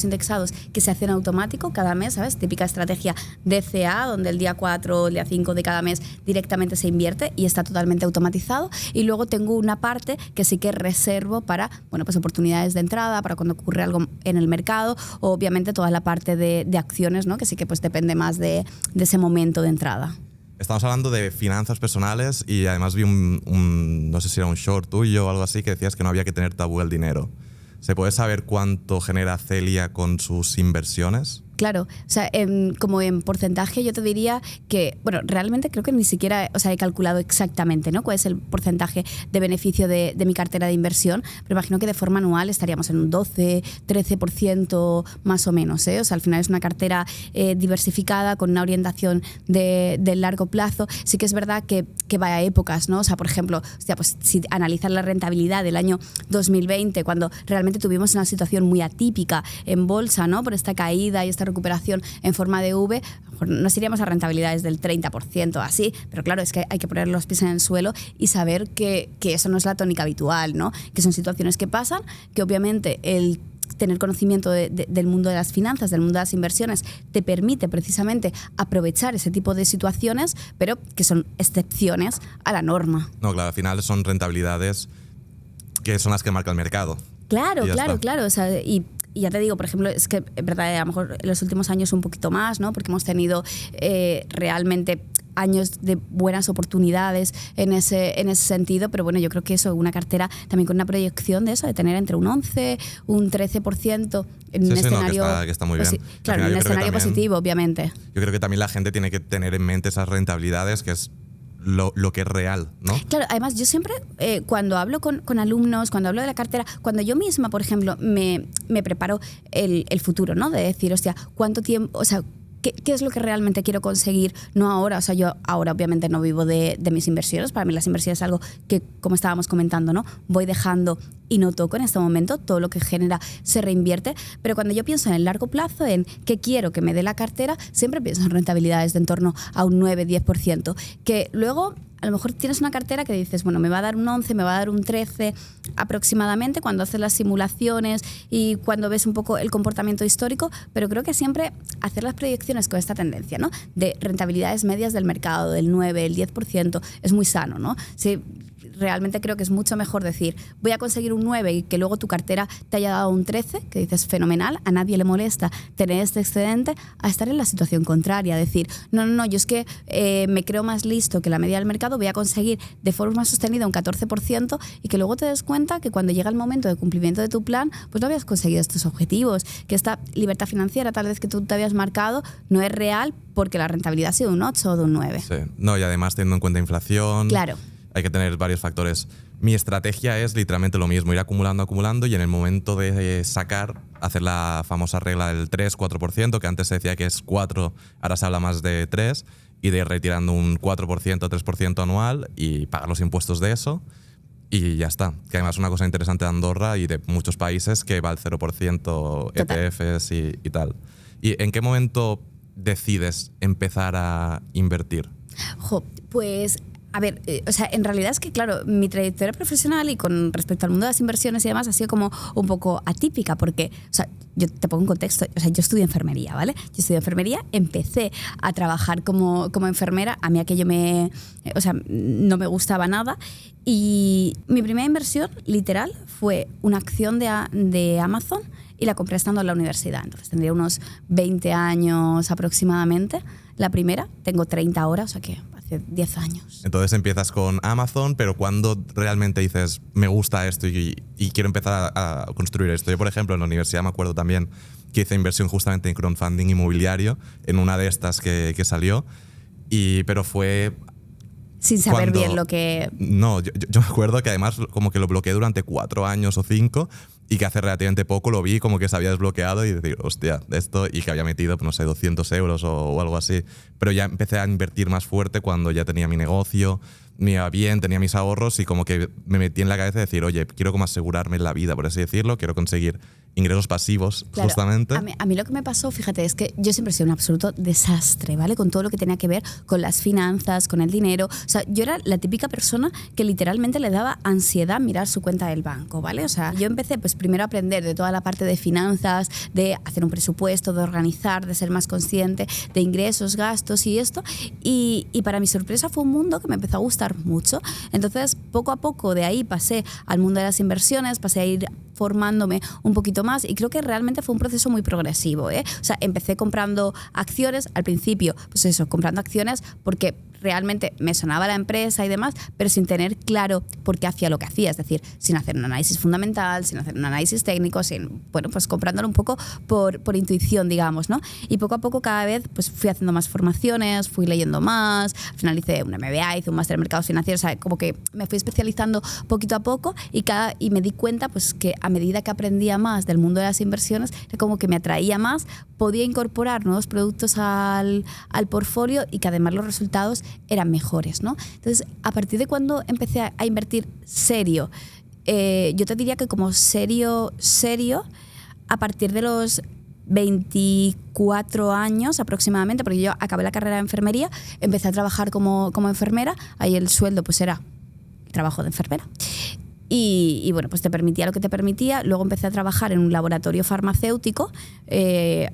Speaker 1: indexados que se hacen automático cada mes, ¿sabes? Típica estrategia DCA, donde el día 4 o el día 5 de cada mes directamente se invierte y está totalmente automatizado. Y luego tengo una parte que sí que reservo para, bueno, pues oportunidades de entrada, para cuando ocurre algo en el mercado, o obviamente toda la parte de acciones, ¿no? Que sí que pues depende más de ese momento de entrada.
Speaker 2: Estamos hablando de finanzas personales y además vi no sé si era un short tuyo o algo así, que decías que no había que tener tabú el dinero. ¿Se puede saber cuánto genera Celia con sus inversiones?
Speaker 1: Claro, o sea, como en porcentaje yo te diría que, bueno, realmente creo que ni siquiera, o sea, he calculado exactamente, ¿no? Cuál es el porcentaje de beneficio de mi cartera de inversión, pero imagino que de forma anual estaríamos en un 12, 13% más o menos, ¿eh? O sea, al final es una cartera diversificada con una orientación de largo plazo. Sí que es verdad que va a épocas, ¿no? O sea, por ejemplo, hostia, pues si analizas la rentabilidad del año 2020, cuando realmente tuvimos una situación muy atípica en bolsa, ¿no? Por esta caída y esta recuperación en forma de V, a lo mejor nos iríamos a rentabilidades del 30% así, pero claro, es que hay que poner los pies en el suelo y saber que eso no es la tónica habitual, ¿no? Que son situaciones que pasan, que obviamente el tener conocimiento del mundo de las finanzas, del mundo de las inversiones, te permite precisamente aprovechar ese tipo de situaciones, pero que son excepciones a la norma.
Speaker 2: No, claro, al final son rentabilidades que son las que marca el mercado.
Speaker 1: Claro. O sea, y ya te digo, por ejemplo, es que es verdad, a lo mejor en los últimos años un poquito más, ¿no? Porque hemos tenido realmente años de buenas oportunidades en ese sentido, pero bueno, yo creo que eso, una cartera también con una proyección de eso, de tener entre un 11, un 13% en un escenario...
Speaker 2: No, que está muy bien.
Speaker 1: Claro, en un escenario positivo, obviamente.
Speaker 2: Yo creo que también la gente tiene que tener en mente esas rentabilidades, que es lo que es real, ¿no?
Speaker 1: Claro, además yo siempre, cuando hablo con alumnos, cuando hablo de la cartera, cuando yo misma, por ejemplo, me preparo el futuro, ¿no? De decir, hostia, ¿cuánto tiempo, o sea, ¿qué es lo que realmente quiero conseguir? No ahora, o sea, yo ahora obviamente no vivo de mis inversiones. Para mí las inversiones es algo que, como estábamos comentando, ¿no? Voy dejando y no toco en este momento. Todo lo que genera se reinvierte. Pero cuando yo pienso en el largo plazo, en qué quiero que me dé la cartera, siempre pienso en rentabilidades de en torno a un 9-10%. Que luego... a lo mejor tienes una cartera que dices, bueno, me va a dar un 11, me va a dar un 13 aproximadamente cuando haces las simulaciones y cuando ves un poco el comportamiento histórico, pero creo que siempre hacer las proyecciones con esta tendencia, ¿no? De rentabilidades medias del mercado, del 9, el 10%, es muy sano, ¿no? Sí, realmente creo que es mucho mejor decir, voy a conseguir un 9 y que luego tu cartera te haya dado un 13, que dices fenomenal, a nadie le molesta tener este excedente, a estar en la situación contraria, decir, no, yo es que me creo más listo que la media del mercado, voy a conseguir de forma sostenida un 14% y que luego te des cuenta que cuando llega el momento de cumplimiento de tu plan, pues no habías conseguido estos objetivos, que esta libertad financiera tal vez que tú te habías marcado no es real porque la rentabilidad ha sido un 8 o de un 9.
Speaker 2: Sí, no, y además teniendo en cuenta inflación...
Speaker 1: Claro.
Speaker 2: Hay que tener varios factores. Mi estrategia es literalmente lo mismo, ir acumulando y en el momento de sacar, hacer la famosa regla del 3-4%, que antes se decía que es 4, ahora se habla más de 3, y de ir retirando un 4%, 3% anual y pagar los impuestos de eso y ya está. Que además es una cosa interesante de Andorra y de muchos países que va al 0% ETFs y tal. ¿Y en qué momento decides empezar a invertir?
Speaker 1: Pues... A ver, o sea, en realidad es que, claro, mi trayectoria profesional y con respecto al mundo de las inversiones y demás ha sido como un poco atípica porque, o sea, yo te pongo un contexto, o sea, yo estudié enfermería, ¿vale? Yo estudié enfermería, empecé a trabajar como enfermera, a mí aquello o sea, no me gustaba nada y mi primera inversión, literal, fue una acción de Amazon y la compré estando en la universidad, entonces tendría unos 20 años aproximadamente. La primera, tengo 30 ahora, o sea que hace 10 años.
Speaker 2: Entonces empiezas con Amazon, pero ¿cuándo realmente dices, me gusta esto y quiero empezar a construir esto? Yo, por ejemplo, en la universidad me acuerdo también que hice inversión justamente en crowdfunding inmobiliario, en una de estas que salió, pero fue...
Speaker 1: Sin saber bien lo que...
Speaker 2: No, yo me acuerdo que además como que lo bloqueé durante 4 años o 5 y que hace relativamente poco lo vi como que se había desbloqueado y decir, hostia, esto, y que había metido, no sé, 200 euros o algo así. Pero ya empecé a invertir más fuerte cuando ya tenía mi negocio, me iba bien, tenía mis ahorros y como que me metí en la cabeza de decir, oye, quiero como asegurarme en la vida, por así decirlo, quiero conseguir ingresos pasivos, claro, justamente.
Speaker 1: A mí lo que me pasó, fíjate, es que yo siempre he sido un absoluto desastre, ¿vale? Con todo lo que tenía que ver con las finanzas, con el dinero. O sea, yo era la típica persona que literalmente le daba ansiedad mirar su cuenta del banco, ¿vale? O sea, yo empecé pues primero a aprender de toda la parte de finanzas, de hacer un presupuesto, de organizar, de ser más consciente de ingresos, gastos y esto. Y para mi sorpresa fue un mundo que me empezó a gustar mucho. Entonces, poco a poco de ahí pasé al mundo de las inversiones, pasé a ir formándome un poquito más y creo que realmente fue un proceso muy progresivo, ¿eh? O sea, empecé comprando acciones al principio, pues eso, comprando acciones porque realmente me sonaba la empresa y demás, pero sin tener claro por qué hacía lo que hacía, es decir, sin hacer un análisis fundamental, sin hacer un análisis técnico, bueno, pues comprándolo un poco por intuición, digamos, ¿no? Y poco a poco cada vez pues fui haciendo más formaciones, fui leyendo más, al final hice un MBA, hice un máster en mercados financieros, o sea, como que me fui especializando poquito a poco y me di cuenta pues que a medida que aprendía más del mundo de las inversiones, era como que me atraía más, podía incorporar nuevos productos al portfolio y que además los resultados eran mejores, ¿no? Entonces, a partir de cuando empecé a invertir serio, yo te diría que como serio, a partir de los 24 años aproximadamente, porque yo acabé la carrera de enfermería, empecé a trabajar como enfermera, ahí el sueldo pues era trabajo de enfermera. Y bueno, pues te permitía lo que te permitía. Luego empecé a trabajar en un laboratorio farmacéutico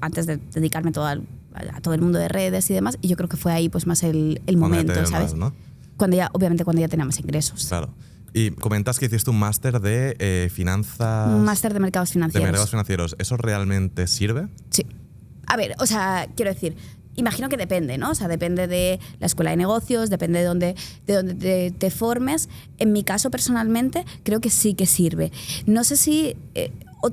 Speaker 1: antes de dedicarme a todo el mundo de redes y demás. Y yo creo que fue ahí pues más el momento, ¿sabes? Más, ¿no? Obviamente cuando ya teníamos ingresos.
Speaker 2: Claro. Y comentas que hiciste un máster de finanzas...
Speaker 1: Un máster de mercados financieros.
Speaker 2: De mercados financieros. ¿Eso realmente sirve?
Speaker 1: Sí. A ver, o sea, quiero decir... Imagino que depende, ¿no? O sea, depende de la escuela de negocios, depende de dónde te formes. En mi caso, personalmente, creo que sí que sirve. No sé si...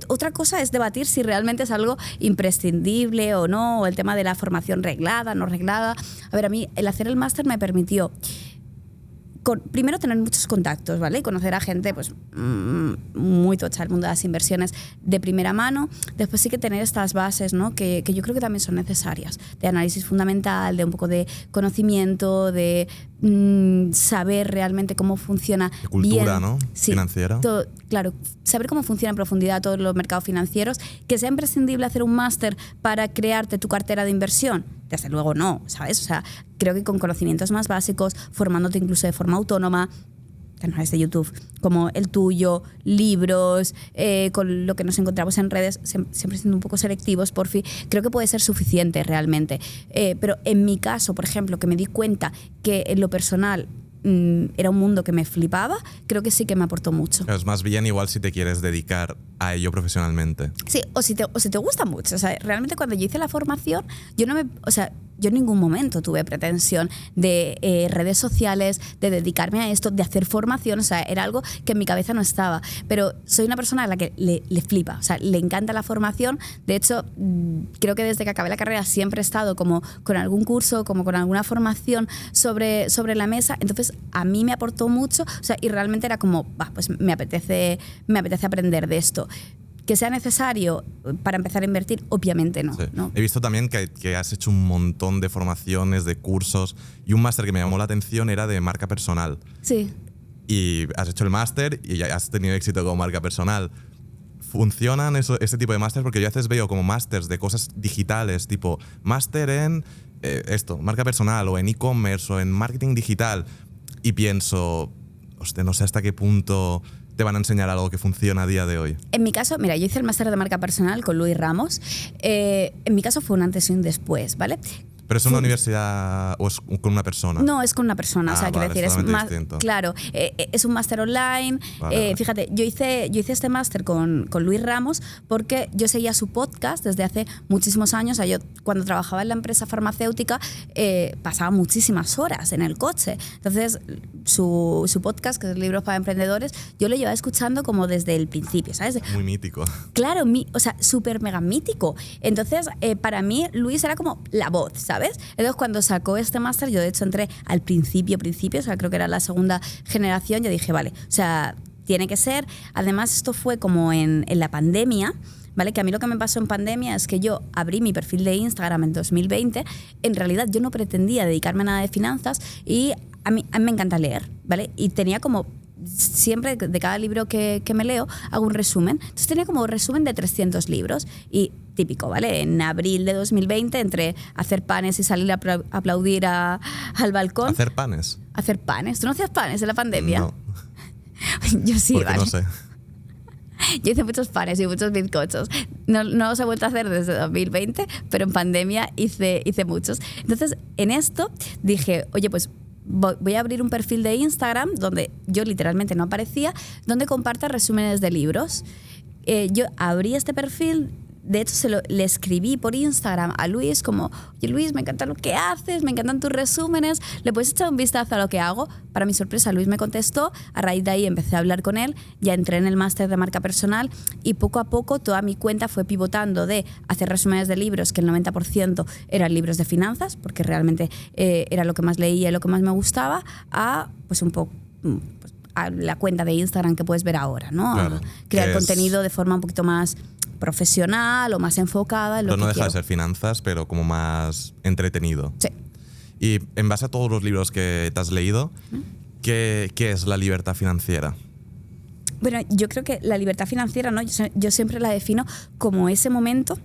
Speaker 1: otra cosa es debatir si realmente es algo imprescindible o no, o el tema de la formación reglada, no reglada. A ver, a mí el hacer el máster me permitió... primero tener muchos contactos, ¿vale? Y conocer a gente pues muy tocha, el mundo de las inversiones de primera mano. Después sí que tener estas bases, ¿no? Que yo creo que también son necesarias, de análisis fundamental, de un poco de conocimiento, de saber realmente cómo funciona
Speaker 2: de cultura,
Speaker 1: bien,
Speaker 2: ¿no?
Speaker 1: Sí,
Speaker 2: financiera.
Speaker 1: Claro, saber cómo funciona en profundidad todos los mercados financieros. Que sea imprescindible hacer un máster para crearte tu cartera de inversión. Desde luego no, ¿sabes? O sea, creo que con conocimientos más básicos, formándote incluso de forma autónoma, canales de YouTube como el tuyo, libros, con lo que nos encontramos en redes, siempre siendo un poco selectivos, porfi, creo que puede ser suficiente realmente. Pero en mi caso, por ejemplo, que me di cuenta que en lo personal era un mundo que me flipaba, creo que sí que me aportó mucho.
Speaker 2: Es más bien igual si te quieres dedicar a ello profesionalmente.
Speaker 1: Sí, o si te gusta mucho. O sea, realmente cuando yo hice la formación, yo en ningún momento tuve pretensión de redes sociales, de dedicarme a esto, de hacer formación. O sea, era algo que en mi cabeza no estaba. Pero soy una persona a la que le flipa, o sea, le encanta la formación. De hecho, creo que desde que acabé la carrera siempre he estado como con algún curso, como con alguna formación sobre la mesa. Entonces, a mí me aportó mucho. O sea, y realmente era como, pues me apetece aprender de esto. ¿Que sea necesario para empezar a invertir? Obviamente no,
Speaker 2: sí.
Speaker 1: ¿no?
Speaker 2: He visto también que has hecho un montón de formaciones, de cursos, y un máster que me llamó la atención era de marca personal.
Speaker 1: Sí.
Speaker 2: Y has hecho el máster y ya has tenido éxito como marca personal. ¿Funcionan ese tipo de máster? Porque yo a veces veo como másters de cosas digitales, tipo máster en marca personal, o en e-commerce, o en marketing digital. y pienso, hostia, no sé hasta qué punto te van a enseñar algo que funciona a día de hoy.
Speaker 1: En mi caso, mira, yo hice el máster de marca personal con Luis Ramos. En mi caso fue un antes y un después, ¿vale?
Speaker 2: ¿Pero es una universidad o es con una persona?
Speaker 1: No, es con una persona. O sea, quiero decir, es más.
Speaker 2: Distinto.
Speaker 1: Claro, es un máster online.
Speaker 2: Vale.
Speaker 1: Fíjate, yo hice este máster con Luis Ramos porque yo seguía su podcast desde hace muchísimos años. O sea, yo cuando trabajaba en la empresa farmacéutica pasaba muchísimas horas en el coche. Entonces, su podcast, que es Libros para Emprendedores, yo lo llevaba escuchando como desde el principio, ¿sabes?
Speaker 2: Muy mítico.
Speaker 1: Claro, o sea, súper mega mítico. Entonces, para mí, Luis era como la voz, ¿sabes? Entonces, cuando sacó este máster, yo de hecho entré al principio, o sea, creo que era la segunda generación, yo dije, vale, o sea, tiene que ser. Además, esto fue como en la pandemia, ¿vale? Que a mí lo que me pasó en pandemia es que yo abrí mi perfil de Instagram en 2020. En realidad, yo no pretendía dedicarme a nada de finanzas y a mí me encanta leer, ¿vale? Y tenía como siempre de cada libro que me leo hago un resumen. Entonces tenía como un resumen de 300 libros y típico, ¿vale? En abril de 2020 entre hacer panes y salir a aplaudir al balcón.
Speaker 2: ¿Hacer panes?
Speaker 1: Hacer panes. ¿Tú no hacías panes en la pandemia?
Speaker 2: No.
Speaker 1: Yo sí,
Speaker 2: Porque
Speaker 1: ¿vale?
Speaker 2: no sé.
Speaker 1: Yo hice muchos panes y muchos bizcochos. No los he vuelto a hacer desde 2020, pero en pandemia hice muchos. Entonces, en esto dije, oye, pues voy a abrir un perfil de Instagram donde yo literalmente no aparecía, donde comparta resúmenes de libros. Yo abrí este perfil. De hecho, le escribí por Instagram a Luis como, oye Luis, me encanta lo que haces, me encantan tus resúmenes, ¿le puedes echar un vistazo a lo que hago? Para mi sorpresa, Luis me contestó, a raíz de ahí empecé a hablar con él, ya entré en el máster de marca personal y poco a poco toda mi cuenta fue pivotando de hacer resúmenes de libros, que el 90% eran libros de finanzas, porque realmente era lo que más leía y lo que más me gustaba, a pues un poco... Pues, a la cuenta de Instagram que puedes ver ahora, ¿no?
Speaker 2: Claro,
Speaker 1: a crear contenido de forma un poquito más profesional o más enfocada en lo
Speaker 2: Pero no
Speaker 1: que
Speaker 2: deja
Speaker 1: quiero.
Speaker 2: de ser finanzas, pero como más entretenido.
Speaker 1: Sí.
Speaker 2: Y en base a todos los libros que te has leído, ¿qué es la libertad financiera?
Speaker 1: Bueno, yo creo que la libertad financiera, ¿no? Yo siempre la defino como ese momento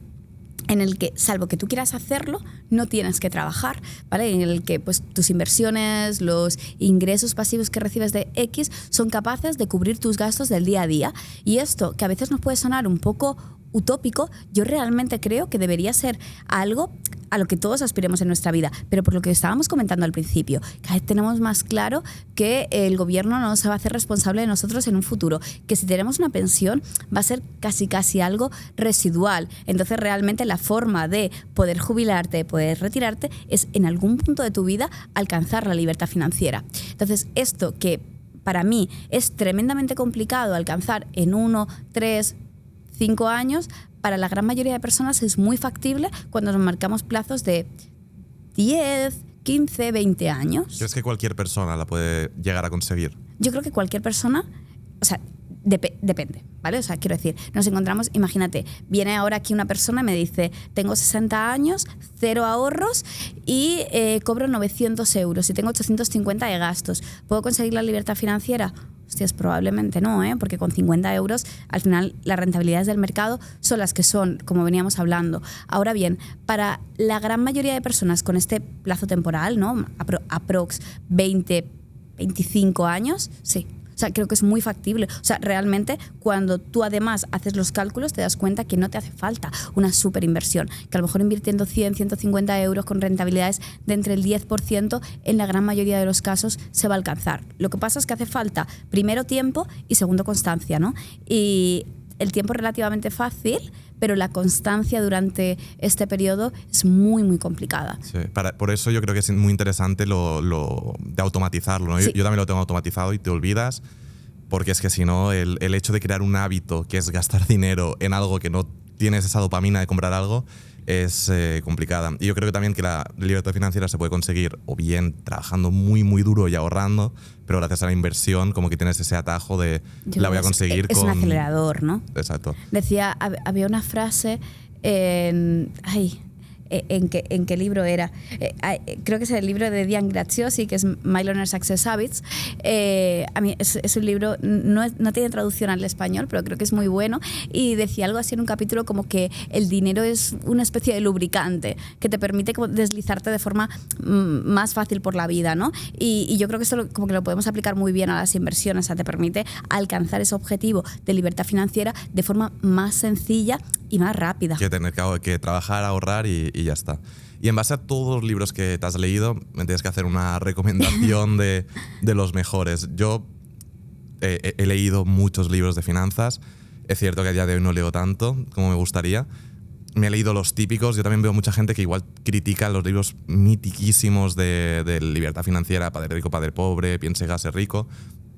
Speaker 1: en el que, salvo que tú quieras hacerlo, no tienes que trabajar, ¿vale? En el que pues, tus inversiones, los ingresos pasivos que recibes de X son capaces de cubrir tus gastos del día a día. Y esto, que a veces nos puede sonar un poco utópico, yo realmente creo que debería ser algo a lo que todos aspiremos en nuestra vida, pero por lo que estábamos comentando al principio, cada vez tenemos más claro que el gobierno no se va a hacer responsable de nosotros en un futuro, que si tenemos una pensión va a ser casi algo residual. Entonces realmente la forma de poder jubilarte, de poder retirarte, es en algún punto de tu vida alcanzar la libertad financiera. Entonces esto que para mí es tremendamente complicado alcanzar en 1, 3, 5 años, para la gran mayoría de personas es muy factible cuando nos marcamos plazos de 10, 15, 20 años.
Speaker 2: ¿Crees que cualquier persona la puede llegar a conseguir?
Speaker 1: Yo creo que cualquier persona, o sea, depende, ¿vale? O sea, quiero decir, nos encontramos, imagínate, viene ahora aquí una persona y me dice, tengo 60 años, 0 ahorros y cobro 900 euros y tengo 850 de gastos. ¿Puedo conseguir la libertad financiera? Hostias, probablemente no, porque con 50 euros al final las rentabilidades del mercado son las que son, como veníamos hablando. Ahora bien, para la gran mayoría de personas con este plazo temporal, ¿no? Aprox 20, 25 años, sí. O sea, creo que es muy factible. O sea, realmente cuando tú además haces los cálculos te das cuenta que no te hace falta una súper inversión. Que a lo mejor invirtiendo 100, 150 euros con rentabilidades de entre el 10%, en la gran mayoría de los casos se va a alcanzar. Lo que pasa es que hace falta, primero, tiempo y segundo, constancia, ¿no? Y el tiempo es relativamente fácil, pero la constancia durante este periodo es muy complicada.
Speaker 2: Sí, por eso yo creo que es muy interesante lo de automatizarlo, ¿no?
Speaker 1: Sí.
Speaker 2: Yo también lo tengo automatizado y te olvidas, porque es que si no, el hecho de crear un hábito que es gastar dinero en algo que no tienes esa dopamina de comprar algo es complicada. Y yo creo que también que la libertad financiera se puede conseguir o bien trabajando muy duro y ahorrando, pero gracias a la inversión como que tienes ese atajo de la voy a conseguir
Speaker 1: es
Speaker 2: con...
Speaker 1: un acelerador, ¿no?
Speaker 2: Exacto.
Speaker 1: Decía, había una frase en qué libro era. Creo que es el libro de Diane Graziosi, que es My Learner Success Habits. A mí es un libro, no tiene traducción al español, pero creo que es muy bueno, y decía algo así en un capítulo como que el dinero es una especie de lubricante que te permite como deslizarte de forma más fácil por la vida, ¿no? Y yo creo que esto como que lo podemos aplicar muy bien a las inversiones, o sea, te permite alcanzar ese objetivo de libertad financiera de forma más sencilla y más rápida.
Speaker 2: Que tener que trabajar, ahorrar y ya está. Y en base a todos los libros que te has leído, me tienes que hacer una recomendación de los mejores. Yo he leído muchos libros de finanzas. Es cierto que a día de hoy no leo tanto como me gustaría. Me he leído los típicos. Yo también veo mucha gente que igual critica los libros mitiquísimos de libertad financiera, Padre Rico, Padre Pobre, Piense, Hágase Rico.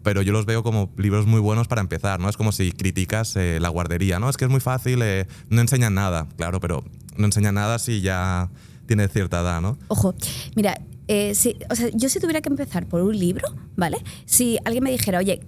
Speaker 2: Pero yo los veo como libros muy buenos para empezar, ¿no? Es como si criticas La guardería, ¿no? Es que es muy fácil, no enseñan nada. Claro, pero no enseñan nada si ya tiene cierta edad, ¿no?
Speaker 1: Ojo, mira, yo si tuviera que empezar por un libro, ¿vale? Si alguien me dijera, oye,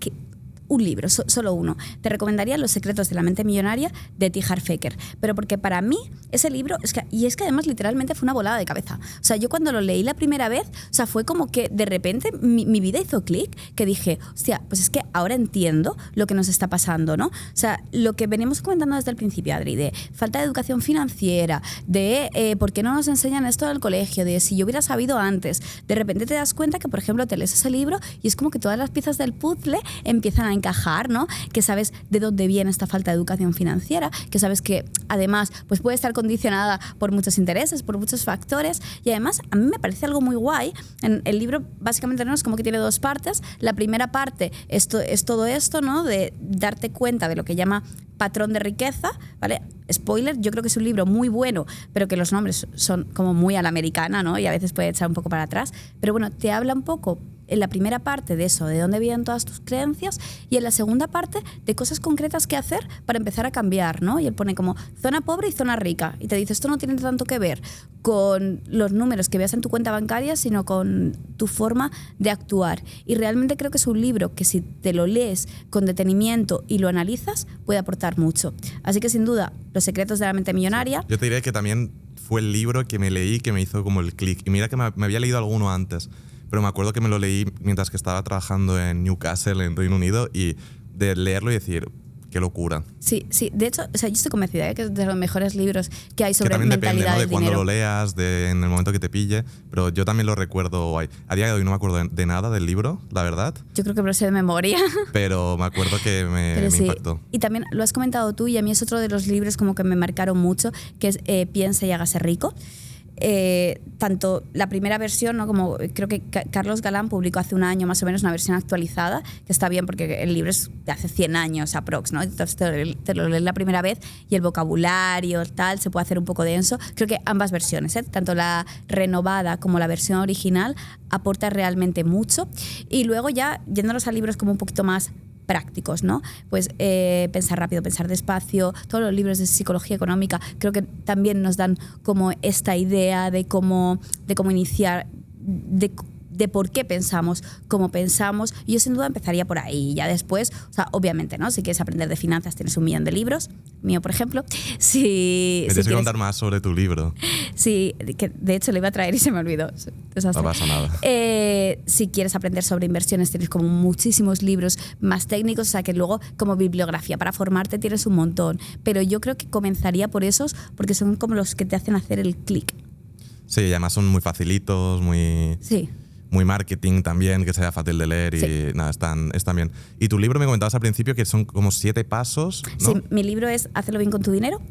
Speaker 1: un libro, solo uno, te recomendaría Los secretos de la mente millonaria de T. Harv Eker, pero porque para mí ese libro, es que además literalmente fue una volada de cabeza. O sea, yo cuando lo leí la primera vez, o sea, fue como que de repente mi vida hizo clic, que dije, hostia, pues es que ahora entiendo lo que nos está pasando, ¿no? O sea, lo que venimos comentando desde el principio, Adri, de falta de educación financiera, de por qué no nos enseñan esto en el colegio, de si yo hubiera sabido antes, de repente te das cuenta que, por ejemplo, te lees ese libro y es como que todas las piezas del puzzle empiezan a encajar, ¿no? Que sabes de dónde viene esta falta de educación financiera, que sabes que además pues puede estar condicionada por muchos intereses, por muchos factores, y además a mí me parece algo muy guay. En el libro básicamente no es como que tiene dos partes. La primera parte es todo esto, ¿no? De darte cuenta de lo que llama patrón de riqueza, ¿vale? Spoiler, yo creo que es un libro muy bueno, pero que los nombres son como muy a la americana, ¿no? Y a veces puede echar un poco para atrás, pero bueno, te habla un poco en la primera parte de eso, de dónde vienen todas tus creencias, y en la segunda parte de cosas concretas que hacer para empezar a cambiar, ¿no? Y él pone como zona pobre y zona rica, y te dice, esto no tiene tanto que ver con los números que veas en tu cuenta bancaria, sino con tu forma de actuar. Y realmente creo que es un libro que si te lo lees con detenimiento y lo analizas, puede aportar mucho. Así que sin duda, Los secretos de la mente millonaria.
Speaker 2: Yo te diré que también fue el libro que me leí que me hizo como el clic. Y mira que me había leído alguno antes, pero me acuerdo que me lo leí mientras que estaba trabajando en Newcastle, en Reino Unido, y de leerlo y decir, qué locura.
Speaker 1: Sí, sí. De hecho, o sea, yo estoy convencida que es de los mejores libros que hay sobre
Speaker 2: que también
Speaker 1: mentalidad
Speaker 2: depende, ¿no?
Speaker 1: del
Speaker 2: de cuando
Speaker 1: dinero.
Speaker 2: lo leas, en el momento que te pille, pero yo también lo recuerdo guay. A día de hoy no me acuerdo de nada del libro, la verdad.
Speaker 1: Yo creo que me lo sé de memoria.
Speaker 2: Pero me acuerdo que me
Speaker 1: Sí.
Speaker 2: impactó.
Speaker 1: Y también lo has comentado tú, y a mí es otro de los libros como que me marcaron mucho, que es Piense y hágase rico. Tanto la primera versión, ¿no? Como creo que Carlos Galán publicó hace un año más o menos una versión actualizada, que está bien porque el libro es de hace 100 años aprox, ¿no? Entonces te lo lees la primera vez y el vocabulario tal se puede hacer un poco denso. Creo que ambas versiones, tanto la renovada como la versión original, aporta realmente mucho. Y luego ya yéndonos a libros como un poquito más prácticos, ¿no? Pues Pensar rápido, pensar despacio, todos los libros de psicología económica creo que también nos dan como esta idea de cómo iniciar, de por qué pensamos, cómo pensamos. Y yo sin duda empezaría por ahí. Ya después, o sea, obviamente, ¿no? Si quieres aprender de finanzas tienes 1 millón de libros, mío por ejemplo.
Speaker 2: Me tienes que contar más sobre tu libro.
Speaker 1: Sí, que de hecho lo iba a traer y se me olvidó.
Speaker 2: No pasa nada.
Speaker 1: Si quieres aprender sobre inversiones tienes como muchísimos libros más técnicos, o sea que luego como bibliografía para formarte tienes un montón. Pero yo creo que comenzaría por esos porque son como los que te hacen hacer el clic.
Speaker 2: Sí, y además son muy facilitos, muy marketing también, que sea fácil de leer y
Speaker 1: sí.
Speaker 2: Nada, están bien. Y tu libro me comentabas al principio que son como 7 pasos, ¿no?
Speaker 1: Sí, mi libro es Hazlo bien con tu dinero,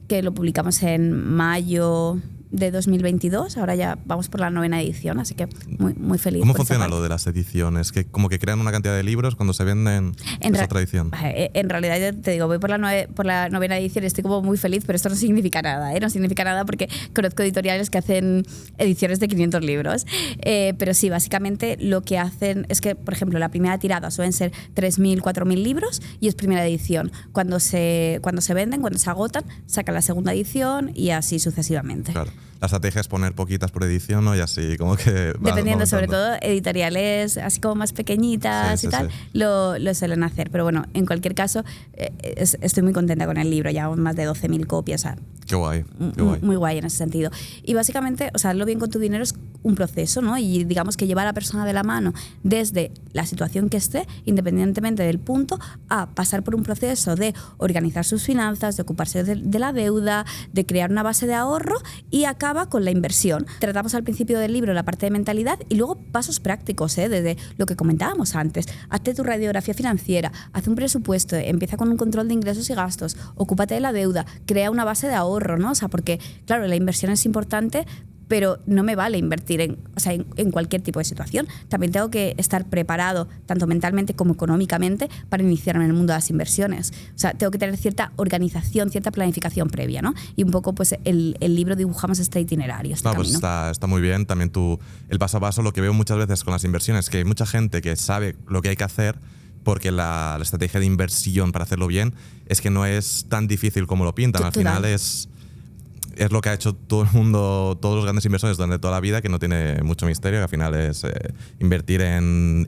Speaker 1: que lo publicamos en mayo de 2022, ahora ya vamos por la 9ª edición, así que muy feliz.
Speaker 2: ¿Cómo funciona lo de las ediciones? Que como que crean una cantidad de libros cuando se venden, es otra edición.
Speaker 1: En realidad, ya te digo, voy por la 9ª edición y estoy como muy feliz, pero esto no significa nada, no significa nada porque conozco editoriales que hacen ediciones de 500 libros, pero sí, básicamente lo que hacen es que, por ejemplo, la primera tirada suelen ser 3.000, 4.000 libros y es primera edición. Cuando se venden, cuando se agotan, sacan la segunda edición y así sucesivamente.
Speaker 2: Claro. la estrategia es poner poquitas por edición, ¿no? Y así como que...
Speaker 1: Dependiendo, sobre todo editoriales así como más pequeñitas y tal, lo suelen hacer. Pero bueno, en cualquier caso, estoy muy contenta con el libro, ya más de 12.000 copias. O sea,
Speaker 2: qué guay.
Speaker 1: Muy guay en ese sentido. Y básicamente, o sea, Hazlo bien con tu dinero es un proceso, ¿no? Y digamos que lleva a la persona de la mano desde la situación que esté, independientemente del punto, a pasar por un proceso de organizar sus finanzas, de ocuparse de la deuda, de crear una base de ahorro y acaba con la inversión. Tratamos al principio del libro la parte de mentalidad y luego pasos prácticos, desde lo que comentábamos antes. Hazte tu radiografía financiera, haz un presupuesto, empieza con un control de ingresos y gastos, ocúpate de la deuda, crea una base de ahorro, ¿no? O sea, porque, claro, la inversión es importante, pero no me vale invertir en cualquier tipo de situación. También tengo que estar preparado, tanto mentalmente como económicamente, para iniciarme en el mundo de las inversiones. O sea, tengo que tener cierta organización, cierta planificación previa, ¿no? Y un poco, pues, el libro dibujamos este itinerario, este camino.
Speaker 2: Pues está muy bien. También el paso a paso, lo que veo muchas veces con las inversiones, que hay mucha gente que sabe lo que hay que hacer, porque la estrategia de inversión para hacerlo bien es que no es tan difícil como lo pintan. Al final es lo que ha hecho todo el mundo, todos los grandes inversores durante toda la vida, que no tiene mucho misterio, que al final es invertir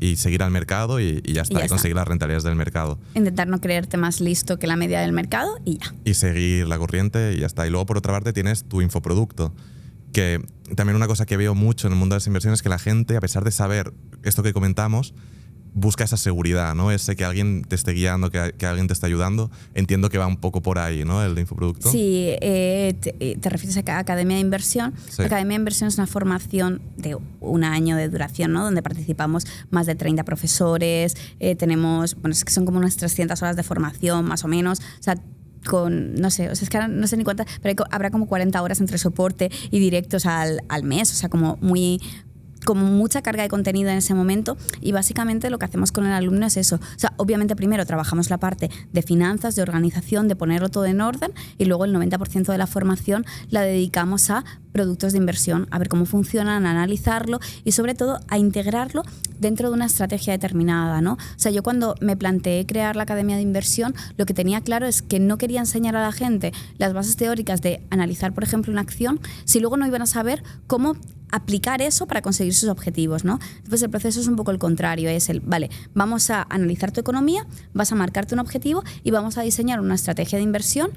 Speaker 2: y seguir al mercado y ya está, y conseguir las rentabilidades del mercado.
Speaker 1: Intentar no creerte más listo que la media del mercado y ya.
Speaker 2: Y seguir la corriente y ya está. Y luego, por otra parte, tienes tu infoproducto, que también una cosa que veo mucho en el mundo de las inversiones es que la gente, a pesar de saber esto que comentamos, busca esa seguridad, ¿no? Ese que alguien te esté guiando, que alguien te esté ayudando. Entiendo que va un poco por ahí, ¿no? El de infoproducto.
Speaker 1: Sí, te refieres a Academia de Inversión.
Speaker 2: Sí.
Speaker 1: Academia de Inversión es una formación de 1 año de duración, ¿no? Donde participamos más de 30 profesores. Tenemos, bueno, es que son como unas 300 horas de formación, más o menos. O sea, no sé, o sea, es que ahora no sé ni cuántas, pero habrá como 40 horas entre soporte y directos al mes. O sea, como mucha carga de contenido en ese momento, y básicamente lo que hacemos con el alumno es eso. O sea, obviamente primero trabajamos la parte de finanzas, de organización, de ponerlo todo en orden, y luego el 90% de la formación la dedicamos a productos de inversión, a ver cómo funcionan, a analizarlo y sobre todo a integrarlo dentro de una estrategia determinada, ¿no? O sea, yo cuando me planteé crear la Academia de Inversión, lo que tenía claro es que no quería enseñar a la gente las bases teóricas de analizar, por ejemplo, una acción, si luego no iban a saber cómo aplicar eso para conseguir sus objetivos, ¿no? Entonces el proceso es un poco el contrario, vale, vamos a analizar tu economía, vas a marcarte un objetivo y vamos a diseñar una estrategia de inversión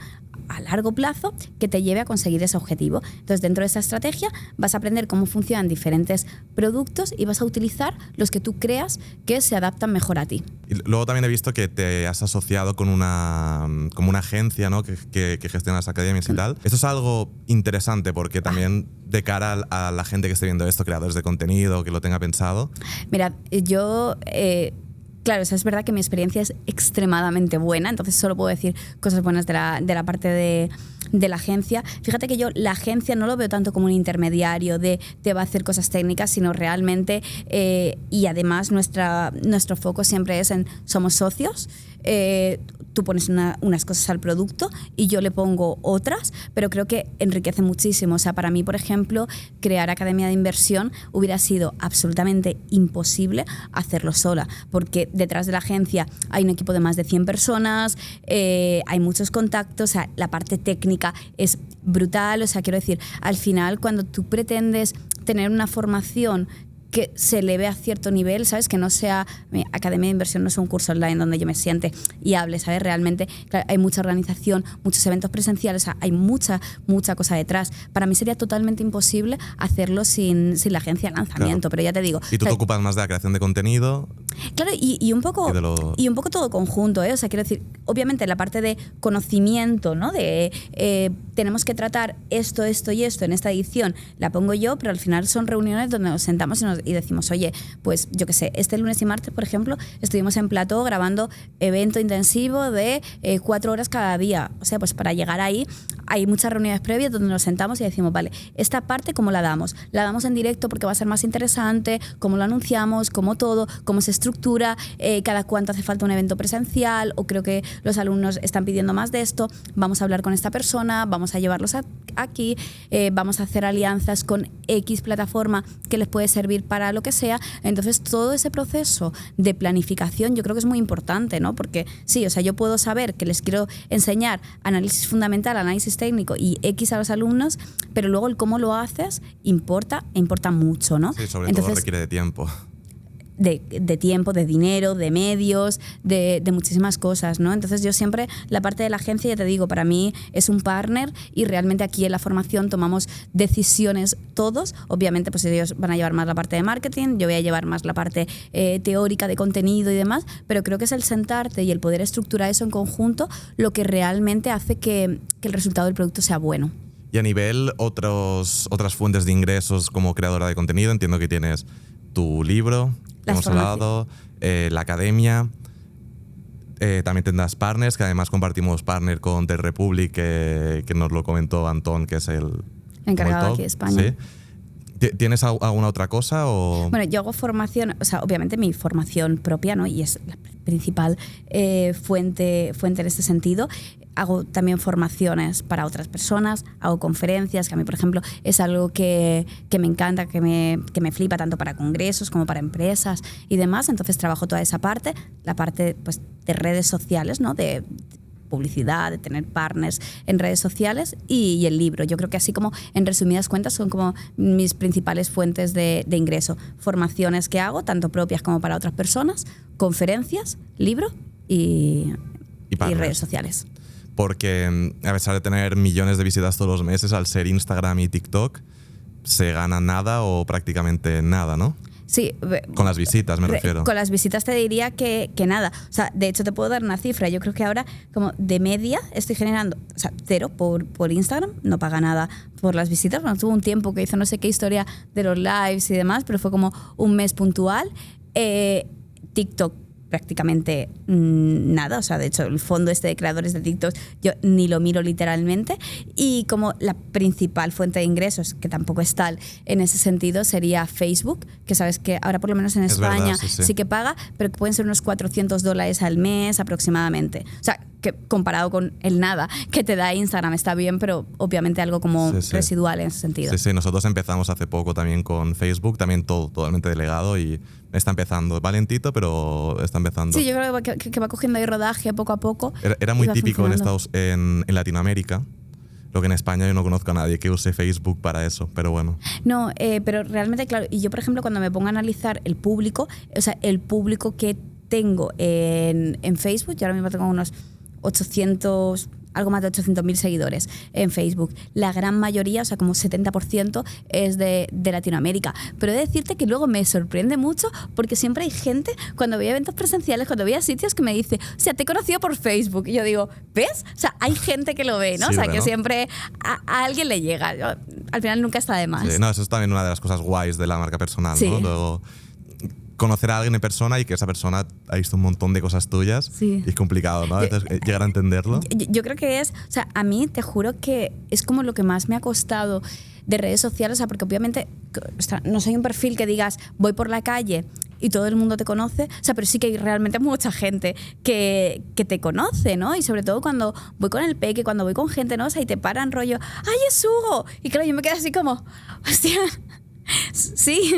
Speaker 1: a largo plazo que te lleve a conseguir ese objetivo. Entonces, dentro de esa estrategia vas a aprender cómo funcionan diferentes productos y vas a utilizar los que tú creas que se adaptan mejor a ti.
Speaker 2: Y luego también he visto que te has asociado con una agencia, ¿no? que gestiona las academias y tal. Esto es algo interesante porque también de cara a la gente que esté viendo esto, creadores de contenido, que lo tenga pensado.
Speaker 1: Mira, yo... Claro, o sea, es verdad que mi experiencia es extremadamente buena, entonces solo puedo decir cosas buenas de la parte de la agencia. Fíjate que yo la agencia no lo veo tanto como un intermediario de te va a hacer cosas técnicas, sino realmente, y además nuestro foco siempre es en somos socios, tú pones unas cosas al producto y yo le pongo otras, pero creo que enriquece muchísimo. O sea, para mí, por ejemplo, crear Academia de Inversión hubiera sido absolutamente imposible hacerlo sola, porque detrás de la agencia hay un equipo de más de 100 personas, hay muchos contactos, o sea, la parte técnica es brutal. O sea, quiero decir, al final, cuando tú pretendes tener una formación que se eleve a cierto nivel, ¿sabes? Que no sea... Academia de Inversión no es un curso online donde yo me siente y hable, ¿sabes? Realmente, claro, hay mucha organización, muchos eventos presenciales, o sea, hay mucha cosa detrás. Para mí sería totalmente imposible hacerlo sin la agencia de lanzamiento, claro. Pero ya te digo...
Speaker 2: Y tú te ocupas más de la creación de contenido...
Speaker 1: Claro, y un poco todo conjunto, ¿eh? O sea, quiero decir, obviamente la parte de conocimiento, ¿no? De tenemos que tratar esto y esto en esta edición, la pongo yo, pero al final son reuniones donde nos sentamos y decimos, oye, pues yo qué sé, este lunes y martes, por ejemplo, estuvimos en plató grabando evento intensivo de 4 horas cada día. O sea, pues para llegar ahí hay muchas reuniones previas donde nos sentamos y decimos, vale, esta parte ¿cómo la damos? La damos en directo porque va a ser más interesante, cómo lo anunciamos, cómo se estructura, cada cuánto hace falta un evento presencial, o creo que los alumnos están pidiendo más de esto, vamos a hablar con esta persona, vamos a llevarlos aquí, vamos a hacer alianzas con X plataforma que les puede servir para lo que sea. Entonces todo ese proceso de planificación yo creo que es muy importante, ¿no? Porque sí, o sea, yo puedo saber que les quiero enseñar análisis fundamental, análisis técnico y X a los alumnos, pero luego el cómo lo haces importa mucho, ¿no?
Speaker 2: Sí, sobre todo requiere de tiempo.
Speaker 1: De tiempo, de dinero, de medios, de muchísimas cosas, ¿no? Entonces yo siempre, la parte de la agencia, ya te digo, para mí es un partner y realmente aquí en la formación tomamos decisiones todos. Obviamente pues ellos van a llevar más la parte de marketing, yo voy a llevar más la parte teórica de contenido y demás, pero creo que es el sentarte y el poder estructurar eso en conjunto lo que realmente hace que el resultado del producto sea bueno.
Speaker 2: Y a nivel otras fuentes de ingresos como creadora de contenido, entiendo que tienes tu libro, hemos hablado, la academia, también tendrás partners, que además compartimos partner con The Republic, que nos lo comentó Antón, que es el
Speaker 1: encargado aquí de España.
Speaker 2: ¿Sí? ¿Tienes alguna otra cosa? O?
Speaker 1: Bueno, yo hago formación, o sea, obviamente mi formación propia, ¿no? Y es la principal fuente en este sentido. Hago también formaciones para otras personas, hago conferencias, que a mí, por ejemplo, es algo que me encanta, que me flipa tanto para congresos como para empresas y demás. Entonces trabajo toda esa parte, la parte pues, de redes sociales, ¿no? De publicidad, de tener partners en redes sociales y el libro. Yo creo que así como en resumidas cuentas son como mis principales fuentes de ingreso. Formaciones que hago, tanto propias como para otras personas, conferencias, libro y redes sociales.
Speaker 2: Porque a pesar de tener millones de visitas todos los meses, al ser Instagram y TikTok, se gana nada o prácticamente nada, ¿no?
Speaker 1: Sí.
Speaker 2: Con las visitas me refiero.
Speaker 1: Con las visitas te diría que nada. O sea, de hecho te puedo dar una cifra. Yo creo que ahora como de media estoy generando, o sea, 0 por Instagram, no paga nada por las visitas. Bueno, tuvo un tiempo que hizo no sé qué historia de los lives y demás, pero fue como un mes puntual. TikTok prácticamente nada, o sea, de hecho el fondo de creadores de TikTok yo ni lo miro literalmente, y como la principal fuente de ingresos, que tampoco es tal en ese sentido, sería Facebook, que sabes que ahora por lo menos en España
Speaker 2: verdad, sí.
Speaker 1: sí que paga, pero que pueden ser unos $400 al mes aproximadamente, o sea, que comparado con el nada que te da Instagram está bien, pero obviamente algo como residual en ese sentido.
Speaker 2: Sí, nosotros empezamos hace poco también con Facebook, también todo totalmente delegado y está empezando, va lentito, pero está empezando.
Speaker 1: Sí, yo creo que va cogiendo ahí rodaje poco a poco.
Speaker 2: Era muy típico en Latinoamérica, lo que en España yo no conozco a nadie que use Facebook para eso, pero bueno.
Speaker 1: No, pero realmente, claro, y yo por ejemplo cuando me pongo a analizar el público, o sea, el público que tengo en Facebook, yo ahora mismo tengo unos 800, algo más de 800.000 seguidores en Facebook. La gran mayoría, o sea, como 70% es de Latinoamérica. Pero he de decirte que luego me sorprende mucho porque siempre hay gente, cuando voy a eventos presenciales, cuando voy a sitios, que me dice, o sea, te he conocido por Facebook. Y yo digo, ¿ves? O sea, hay gente que lo ve, ¿no?
Speaker 2: Sí,
Speaker 1: o sea,
Speaker 2: ¿verdad?
Speaker 1: Que siempre a alguien le llega. Al final nunca está de más.
Speaker 2: Sí, no, eso es también una de las cosas guays de la marca personal,
Speaker 1: Sí.
Speaker 2: ¿no? Luego, conocer a alguien en persona y que esa persona ha visto un montón de cosas tuyas,
Speaker 1: Sí.
Speaker 2: y es complicado, ¿no? A veces llegar a entenderlo.
Speaker 1: Yo creo que es, o sea, a mí te juro que es como lo que más me ha costado de redes sociales, o sea, porque obviamente o sea, no soy un perfil que digas, voy por la calle y todo el mundo te conoce, o sea, pero sí que hay realmente mucha gente que te conoce, ¿no? Y sobre todo cuando voy con el peque, cuando voy con gente, ¿no? O sea, y te paran rollo, ¡ay, es Hugo! Y claro, yo me quedo así como, hostia, sí,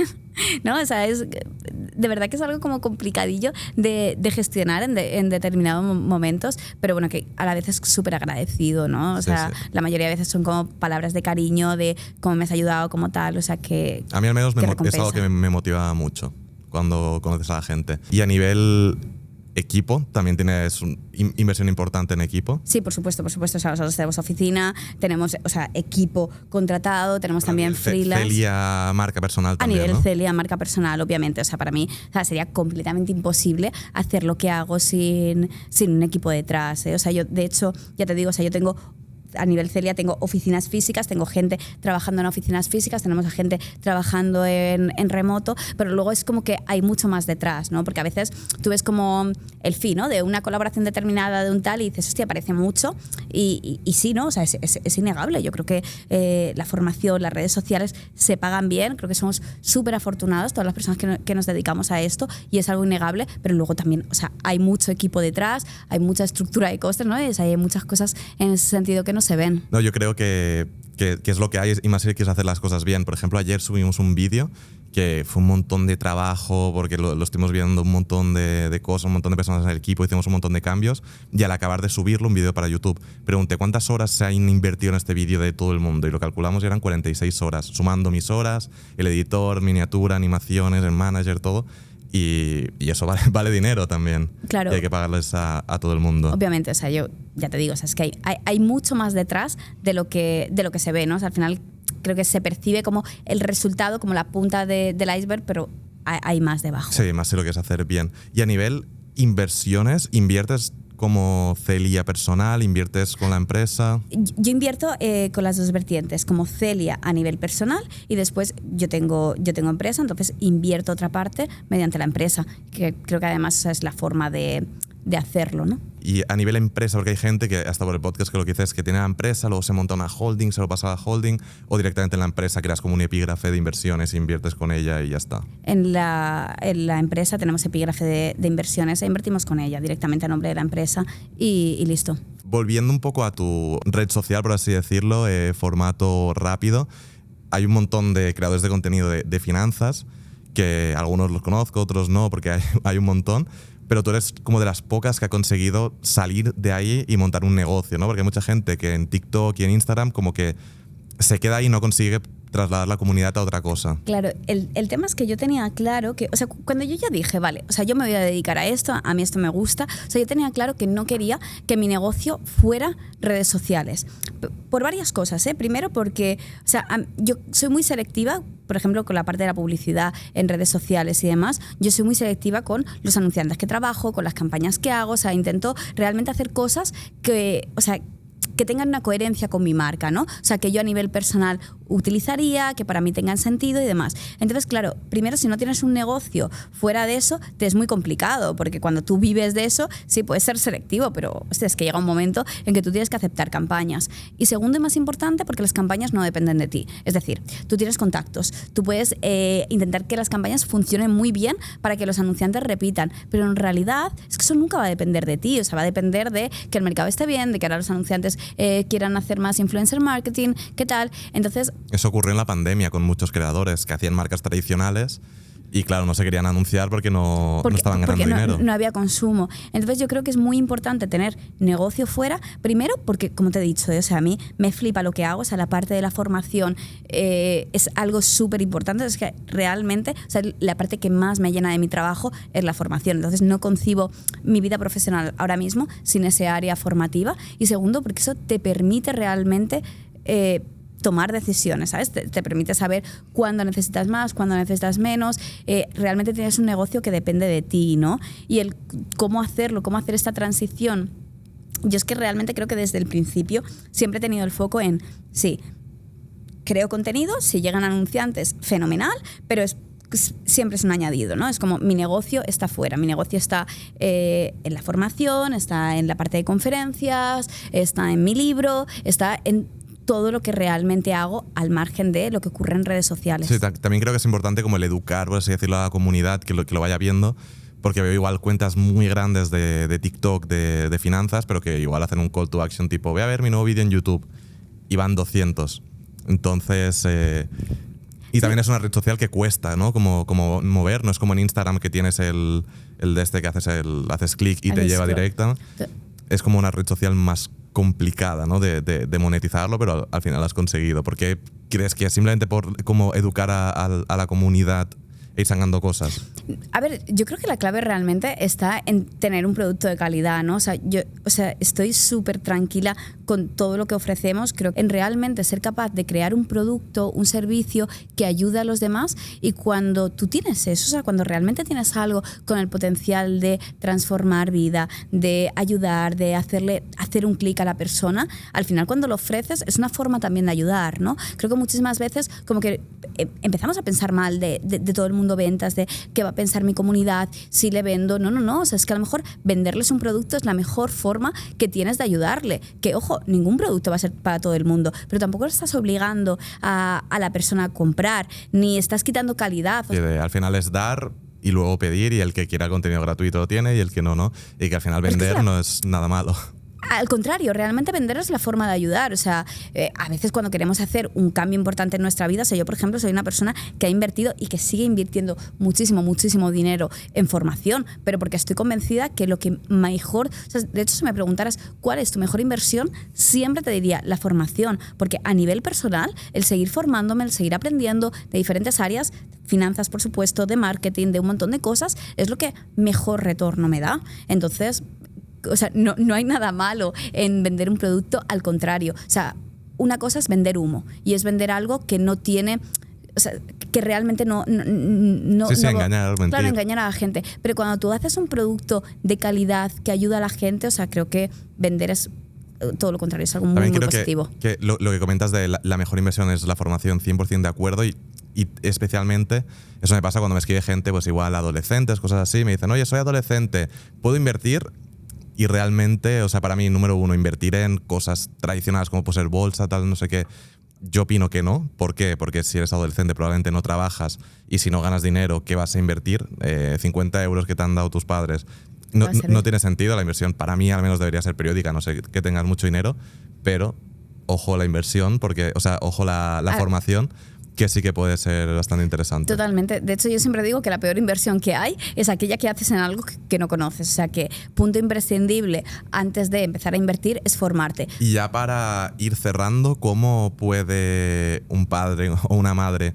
Speaker 1: ¿no? O sea, es de verdad que es algo como complicadillo de gestionar en determinados momentos, pero bueno, que a la vez es súper agradecido, ¿no? O sea,
Speaker 2: sí.
Speaker 1: la mayoría de veces son como palabras de cariño, de cómo me has ayudado, como tal, o sea, que
Speaker 2: A mí al menos es
Speaker 1: recompensa.
Speaker 2: algo que me motiva mucho cuando conoces a la gente. Y a nivel equipo, también tienes inversión importante en equipo.
Speaker 1: Sí, por supuesto. O sea, nosotros tenemos oficina, tenemos, o sea, equipo contratado, tenemos también freelance.
Speaker 2: Celia, marca personal también,
Speaker 1: A nivel
Speaker 2: ¿no?
Speaker 1: Celia, marca personal, obviamente. O sea, para mí o sea, sería completamente imposible hacer lo que hago sin un equipo detrás, ¿eh? O sea, yo, de hecho, ya te digo, o sea, yo tengo a nivel Celia tengo oficinas físicas, tengo gente trabajando en oficinas físicas, tenemos a gente trabajando en remoto, pero luego es como que hay mucho más detrás, ¿no? Porque a veces tú ves como el fin, ¿no? De una colaboración determinada de un tal y dices, hostia, parece mucho y sí, ¿no? O sea, es innegable. Yo creo que la formación, las redes sociales se pagan bien, creo que somos súper afortunados todas las personas que nos dedicamos a esto y es algo innegable, pero luego también, o sea, hay mucho equipo detrás, hay mucha estructura de costes, ¿no? O sea, hay muchas cosas en ese sentido que no se ven.
Speaker 2: No, yo creo que es lo que hay, y más si quieres hacer las cosas bien. Por ejemplo, ayer subimos un vídeo que fue un montón de trabajo porque lo estuvimos viendo un montón de cosas, un montón de personas en el equipo, hicimos un montón de cambios, y al acabar de subirlo, un vídeo para YouTube, pregunté cuántas horas se han invertido en este vídeo de todo el mundo, y lo calculamos y eran 46 horas, sumando mis horas, el editor, miniatura, animaciones, el manager, todo. Y eso vale dinero también.
Speaker 1: Claro.
Speaker 2: Y hay que pagarles a todo el mundo.
Speaker 1: Obviamente, o sea, yo ya te digo, o sea, es que hay mucho más detrás de lo que se ve, ¿no? O sea, al final creo que se percibe como el resultado, como la punta del iceberg, pero hay más debajo.
Speaker 2: Sí, más si lo quieres hacer bien. Y a nivel inversiones, ¿inviertes como Celia personal? ¿Inviertes con la empresa?
Speaker 1: Yo invierto con las dos vertientes, como Celia a nivel personal, y después yo tengo empresa, entonces invierto otra parte mediante la empresa, que creo que además esa es la forma de hacerlo, ¿no?
Speaker 2: Y a nivel empresa, porque hay gente que, hasta por el podcast, que lo que dice es que tiene la empresa, luego se monta una holding, se lo pasa a la holding, o directamente en la empresa creas como un epígrafe de inversiones, inviertes con ella y ya está.
Speaker 1: En la empresa tenemos epígrafe de inversiones e invertimos con ella directamente a nombre de la empresa y listo.
Speaker 2: Volviendo un poco a tu red social, por así decirlo, formato rápido, hay un montón de creadores de contenido de finanzas, que algunos los conozco, otros no, porque hay un montón. Pero tú eres como de las pocas que ha conseguido salir de ahí y montar un negocio, ¿no? Porque hay mucha gente que en TikTok y en Instagram como que se queda ahí y no consigue trasladar la comunidad a otra cosa.
Speaker 1: Claro, el tema es que yo tenía claro que, o sea, cuando yo ya dije, vale, o sea, yo me voy a dedicar a esto, a mí esto me gusta, o sea, yo tenía claro que no quería que mi negocio fuera redes sociales. Por varias cosas, ¿eh? Primero porque, o sea, yo soy muy selectiva, por ejemplo, con la parte de la publicidad en redes sociales y demás, yo soy muy selectiva con los anunciantes que trabajo, con las campañas que hago, o sea, intento realmente hacer cosas que, o sea, que tengan una coherencia con mi marca, ¿no? O sea, que yo a nivel personal utilizaría, que para mí tengan sentido y demás. Entonces, claro, primero, si no tienes un negocio fuera de eso, te es muy complicado, porque cuando tú vives de eso, sí puedes ser selectivo, pero hostia, es que llega un momento en que tú tienes que aceptar campañas. Y segundo y más importante, porque las campañas no dependen de ti. Es decir, tú tienes contactos, tú puedes intentar que las campañas funcionen muy bien para que los anunciantes repitan, pero en realidad es que eso nunca va a depender de ti, o sea, va a depender de que el mercado esté bien, de que ahora los anunciantes quieran hacer más influencer marketing, ¿qué tal? Entonces,
Speaker 2: eso ocurrió en la pandemia con muchos creadores que hacían marcas tradicionales y claro, no se querían anunciar porque no estaban ganando dinero.
Speaker 1: No había consumo. Entonces yo creo que es muy importante tener negocio fuera, primero porque, como te he dicho, o sea, a mí me flipa lo que hago, o sea, la parte de la formación es algo súper importante, es que realmente, o sea, la parte que más me llena de mi trabajo es la formación, entonces no concibo mi vida profesional ahora mismo sin ese área formativa, y segundo porque eso te permite realmente tomar decisiones, ¿sabes? Te permite saber cuándo necesitas más, cuándo necesitas menos. Realmente tienes un negocio que depende de ti, ¿no? Y el cómo hacerlo, cómo hacer esta transición. Yo es que realmente creo que desde el principio siempre he tenido el foco en, sí, creo contenido, si llegan anunciantes, fenomenal, pero siempre es un añadido, ¿no? Es como mi negocio está fuera, mi negocio está en la formación, está en la parte de conferencias, está en mi libro, está en todo lo que realmente hago al margen de lo que ocurre en redes sociales.
Speaker 2: Sí, también creo que es importante como el educar, por así decirlo, a la comunidad, que lo vaya viendo, porque veo igual cuentas muy grandes de TikTok, de finanzas, pero que igual hacen un call to action tipo, voy a ver mi nuevo vídeo en YouTube, y van 200. Entonces, y también es una red social que cuesta, ¿no? Como mover, no es como en Instagram que tienes el de este que haces clic y te lleva directa. Es como una red social más complicada, ¿no? de monetizarlo, pero al final has conseguido. ¿Por qué crees que simplemente por como educar a la comunidad ir sacando cosas?
Speaker 1: A ver, yo creo que la clave realmente está en tener un producto de calidad, ¿no? O sea, yo estoy súper tranquila con todo lo que ofrecemos. Creo que en realmente ser capaz de crear un producto, un servicio que ayude a los demás, y cuando tú tienes eso, o sea, cuando realmente tienes algo con el potencial de transformar vida, de ayudar, de hacer un clic a la persona, al final cuando lo ofreces es una forma también de ayudar, ¿no? Creo que muchísimas veces como que empezamos a pensar mal de todo el mundo ventas, de qué va a pensar mi comunidad si le vendo. No, o sea, es que a lo mejor venderles un producto es la mejor forma que tienes de ayudarle, que ojo, ningún producto va a ser para todo el mundo, pero tampoco estás obligando a la persona a comprar, ni estás quitando calidad.
Speaker 2: Al final es dar y luego pedir, y el que quiera contenido gratuito lo tiene y el que no, y que al final vender no es nada malo.
Speaker 1: Al contrario, realmente vender es la forma de ayudar. O sea, a veces cuando queremos hacer un cambio importante en nuestra vida, o sea, yo por ejemplo soy una persona que ha invertido y que sigue invirtiendo muchísimo, muchísimo dinero en formación, pero porque estoy convencida que lo que mejor, o sea, de hecho si me preguntaras cuál es tu mejor inversión, siempre te diría la formación, porque a nivel personal, el seguir formándome, el seguir aprendiendo de diferentes áreas, finanzas por supuesto, de marketing, de un montón de cosas, es lo que mejor retorno me da. Entonces, o sea, no hay nada malo en vender un producto, al contrario. O sea, una cosa es vender humo y es vender algo que no tiene, o sea, que realmente no
Speaker 2: engañar, mentir.
Speaker 1: Claro, engañar a la gente. Pero cuando tú haces un producto de calidad que ayuda a la gente, o sea, creo que vender es todo lo contrario, es algo muy, muy positivo.
Speaker 2: Que lo que comentas de la mejor inversión es la formación, 100% de acuerdo, y especialmente eso me pasa cuando me escribe gente, pues igual adolescentes, cosas así, me dicen, oye, soy adolescente, ¿puedo invertir? Y realmente, o sea, para mí, número uno, invertir en cosas tradicionales como puede ser bolsa, tal, no sé qué, yo opino que no. ¿Por qué? Porque si eres adolescente probablemente no trabajas y si no ganas dinero, ¿qué vas a invertir? 50 euros que te han dado tus padres. No tiene sentido. La inversión para mí al menos debería ser periódica, no sé, que tengas mucho dinero, pero ojo la inversión, porque, o sea, ojo la formación, que sí que puede ser bastante interesante.
Speaker 1: Totalmente. De hecho, yo siempre digo que la peor inversión que hay es aquella que haces en algo que no conoces. O sea, que punto imprescindible antes de empezar a invertir es formarte.
Speaker 2: Y ya para ir cerrando, ¿cómo puede un padre o una madre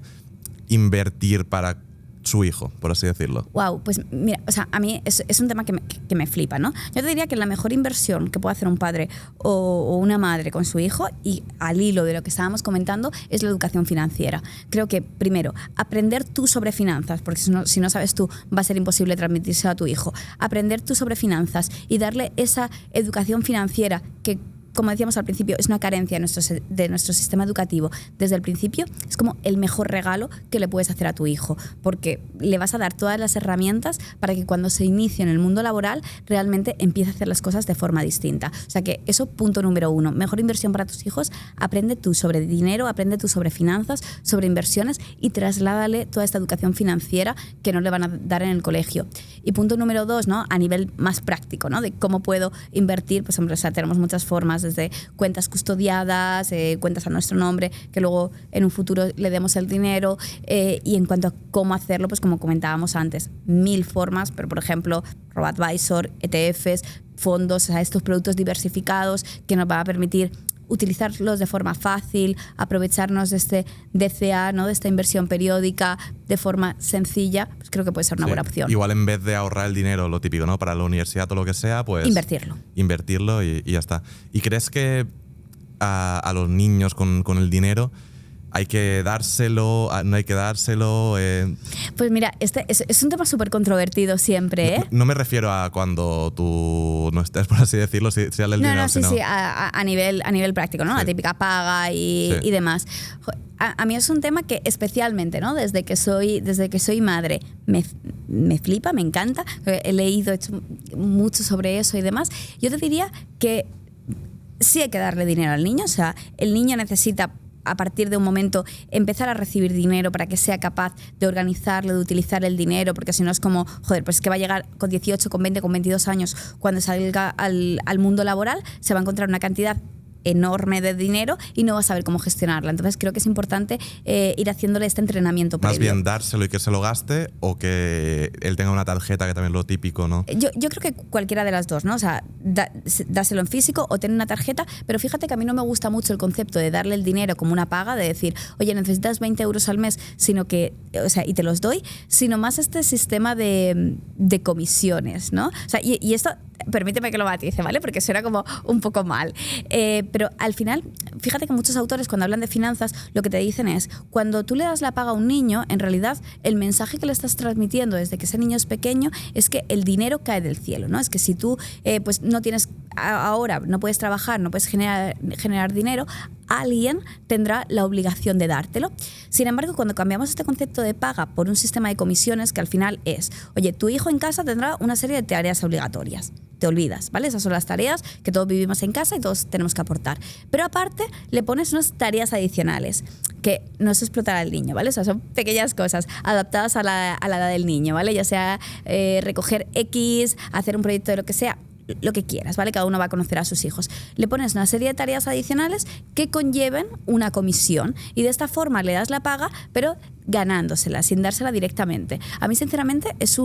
Speaker 2: invertir para su hijo, por así decirlo?
Speaker 1: Wow, pues mira, o sea, a mí es un tema que me flipa, ¿no? Yo te diría que la mejor inversión que puede hacer un padre o una madre con su hijo, y al hilo de lo que estábamos comentando, es la educación financiera. Creo que, primero, aprender tú sobre finanzas, porque si no sabes tú, va a ser imposible transmitírselo a tu hijo. Aprender tú sobre finanzas y darle esa educación financiera que, como decíamos al principio, es una carencia de nuestro sistema educativo. Desde el principio es como el mejor regalo que le puedes hacer a tu hijo, porque le vas a dar todas las herramientas para que cuando se inicie en el mundo laboral realmente empiece a hacer las cosas de forma distinta. O sea que eso, punto número uno. Mejor inversión para tus hijos, aprende tú sobre dinero, aprende tú sobre finanzas, sobre inversiones y trasládale toda esta educación financiera que no le van a dar en el colegio. Y punto número dos, ¿no? A nivel más práctico, ¿no? De cómo puedo invertir, pues hombre, o sea, tenemos muchas formas, desde cuentas custodiadas, cuentas a nuestro nombre, que luego en un futuro le demos el dinero, y en cuanto a cómo hacerlo, pues como comentábamos antes, 1000 formas, pero por ejemplo, RoboAdvisor, ETFs, fondos, o sea, estos productos diversificados que nos van a permitir utilizarlos de forma fácil, aprovecharnos de este DCA, ¿no? De esta inversión periódica de forma sencilla, pues creo que puede ser una buena opción.
Speaker 2: Igual en vez de ahorrar el dinero, lo típico, ¿no? Para la universidad o lo que sea, pues Invertirlo y ya está. ¿Y crees que a los niños con el dinero hay que dárselo, no hay que dárselo?
Speaker 1: Pues mira, este es un tema súper controvertido siempre, ¿eh?
Speaker 2: No me refiero a cuando tú no estés, por así decirlo, si sale el dinero.
Speaker 1: Sí, a nivel práctico, ¿no? Sí. La típica paga y demás. A mí es un tema que especialmente, ¿no? Desde que soy madre, me flipa, me encanta. He leído, he hecho mucho sobre eso y demás. Yo te diría que sí hay que darle dinero al niño. O sea, el niño necesita, a partir de un momento, empezar a recibir dinero para que sea capaz de organizarlo, de utilizar el dinero, porque si no es como, joder, pues es que va a llegar con 18, con 20, con 22 años, cuando salga al mundo laboral, se va a encontrar una cantidad enorme de dinero y no va a saber cómo gestionarla. Entonces creo que es importante ir haciéndole este entrenamiento previo.
Speaker 2: Más bien dárselo y que se lo gaste, o que él tenga una tarjeta, que también es lo típico, ¿no?
Speaker 1: Yo creo que cualquiera de las dos, ¿no? O sea, dárselo en físico o tener una tarjeta, pero fíjate que a mí no me gusta mucho el concepto de darle el dinero como una paga, de decir, oye, necesitas 20 euros al mes, sino que, o sea, y te los doy, sino más este sistema de comisiones, ¿no? O sea, y esto, permíteme que lo matice, ¿vale? Porque suena como un poco mal. Pero al final, fíjate que muchos autores, cuando hablan de finanzas, lo que te dicen es, cuando tú le das la paga a un niño, en realidad el mensaje que le estás transmitiendo desde que ese niño es pequeño es que el dinero cae del cielo, ¿no? Es que si tú pues no tienes ahora, no puedes trabajar, no puedes generar dinero, alguien tendrá la obligación de dártelo. Sin embargo, cuando cambiamos este concepto de paga por un sistema de comisiones, que al final es, oye, tu hijo en casa tendrá una serie de tareas obligatorias. Te olvidas, ¿vale? Esas son las tareas que todos vivimos en casa y todos tenemos que aportar. Pero aparte le pones unas tareas adicionales que no es explotar al niño, ¿vale? O sea, son pequeñas cosas adaptadas a la edad del niño, ¿vale? Ya sea recoger X, hacer un proyecto de lo que sea, lo que quieras, ¿vale? Cada uno va a conocer a sus hijos. Le pones una serie de tareas adicionales que conlleven una comisión y de esta forma le das la paga, pero ganándosela, sin dársela directamente. A mí, sinceramente, es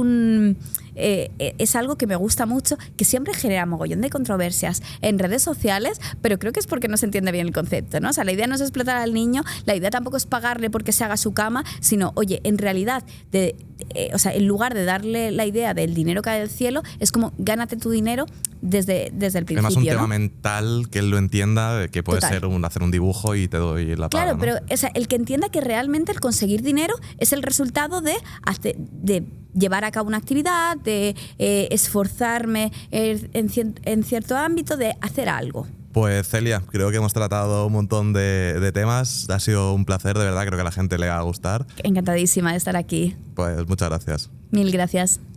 Speaker 1: algo que me gusta mucho, que siempre genera mogollón de controversias en redes sociales, pero creo que es porque no se entiende bien el concepto, ¿no? O sea, la idea no es explotar al niño, la idea tampoco es pagarle porque se haga su cama, sino, oye, en realidad, o sea, en lugar de darle la idea del dinero cae del cielo, es como gánate tu dinero desde el principio.
Speaker 2: Además, un tema
Speaker 1: ¿no?
Speaker 2: mental que él lo entienda, que puede ser hacer un dibujo y te doy la paga.
Speaker 1: Claro,
Speaker 2: ¿no?
Speaker 1: pero o sea, el que entienda que realmente el conseguir dinero es el resultado de llevar a cabo una actividad, de esforzarme en cierto ámbito, de hacer algo.
Speaker 2: Pues Celia, creo que hemos tratado un montón de temas. Ha sido un placer, de verdad, creo que a la gente le va a gustar.
Speaker 1: Encantadísima de estar aquí.
Speaker 2: Pues muchas gracias.
Speaker 1: Mil gracias.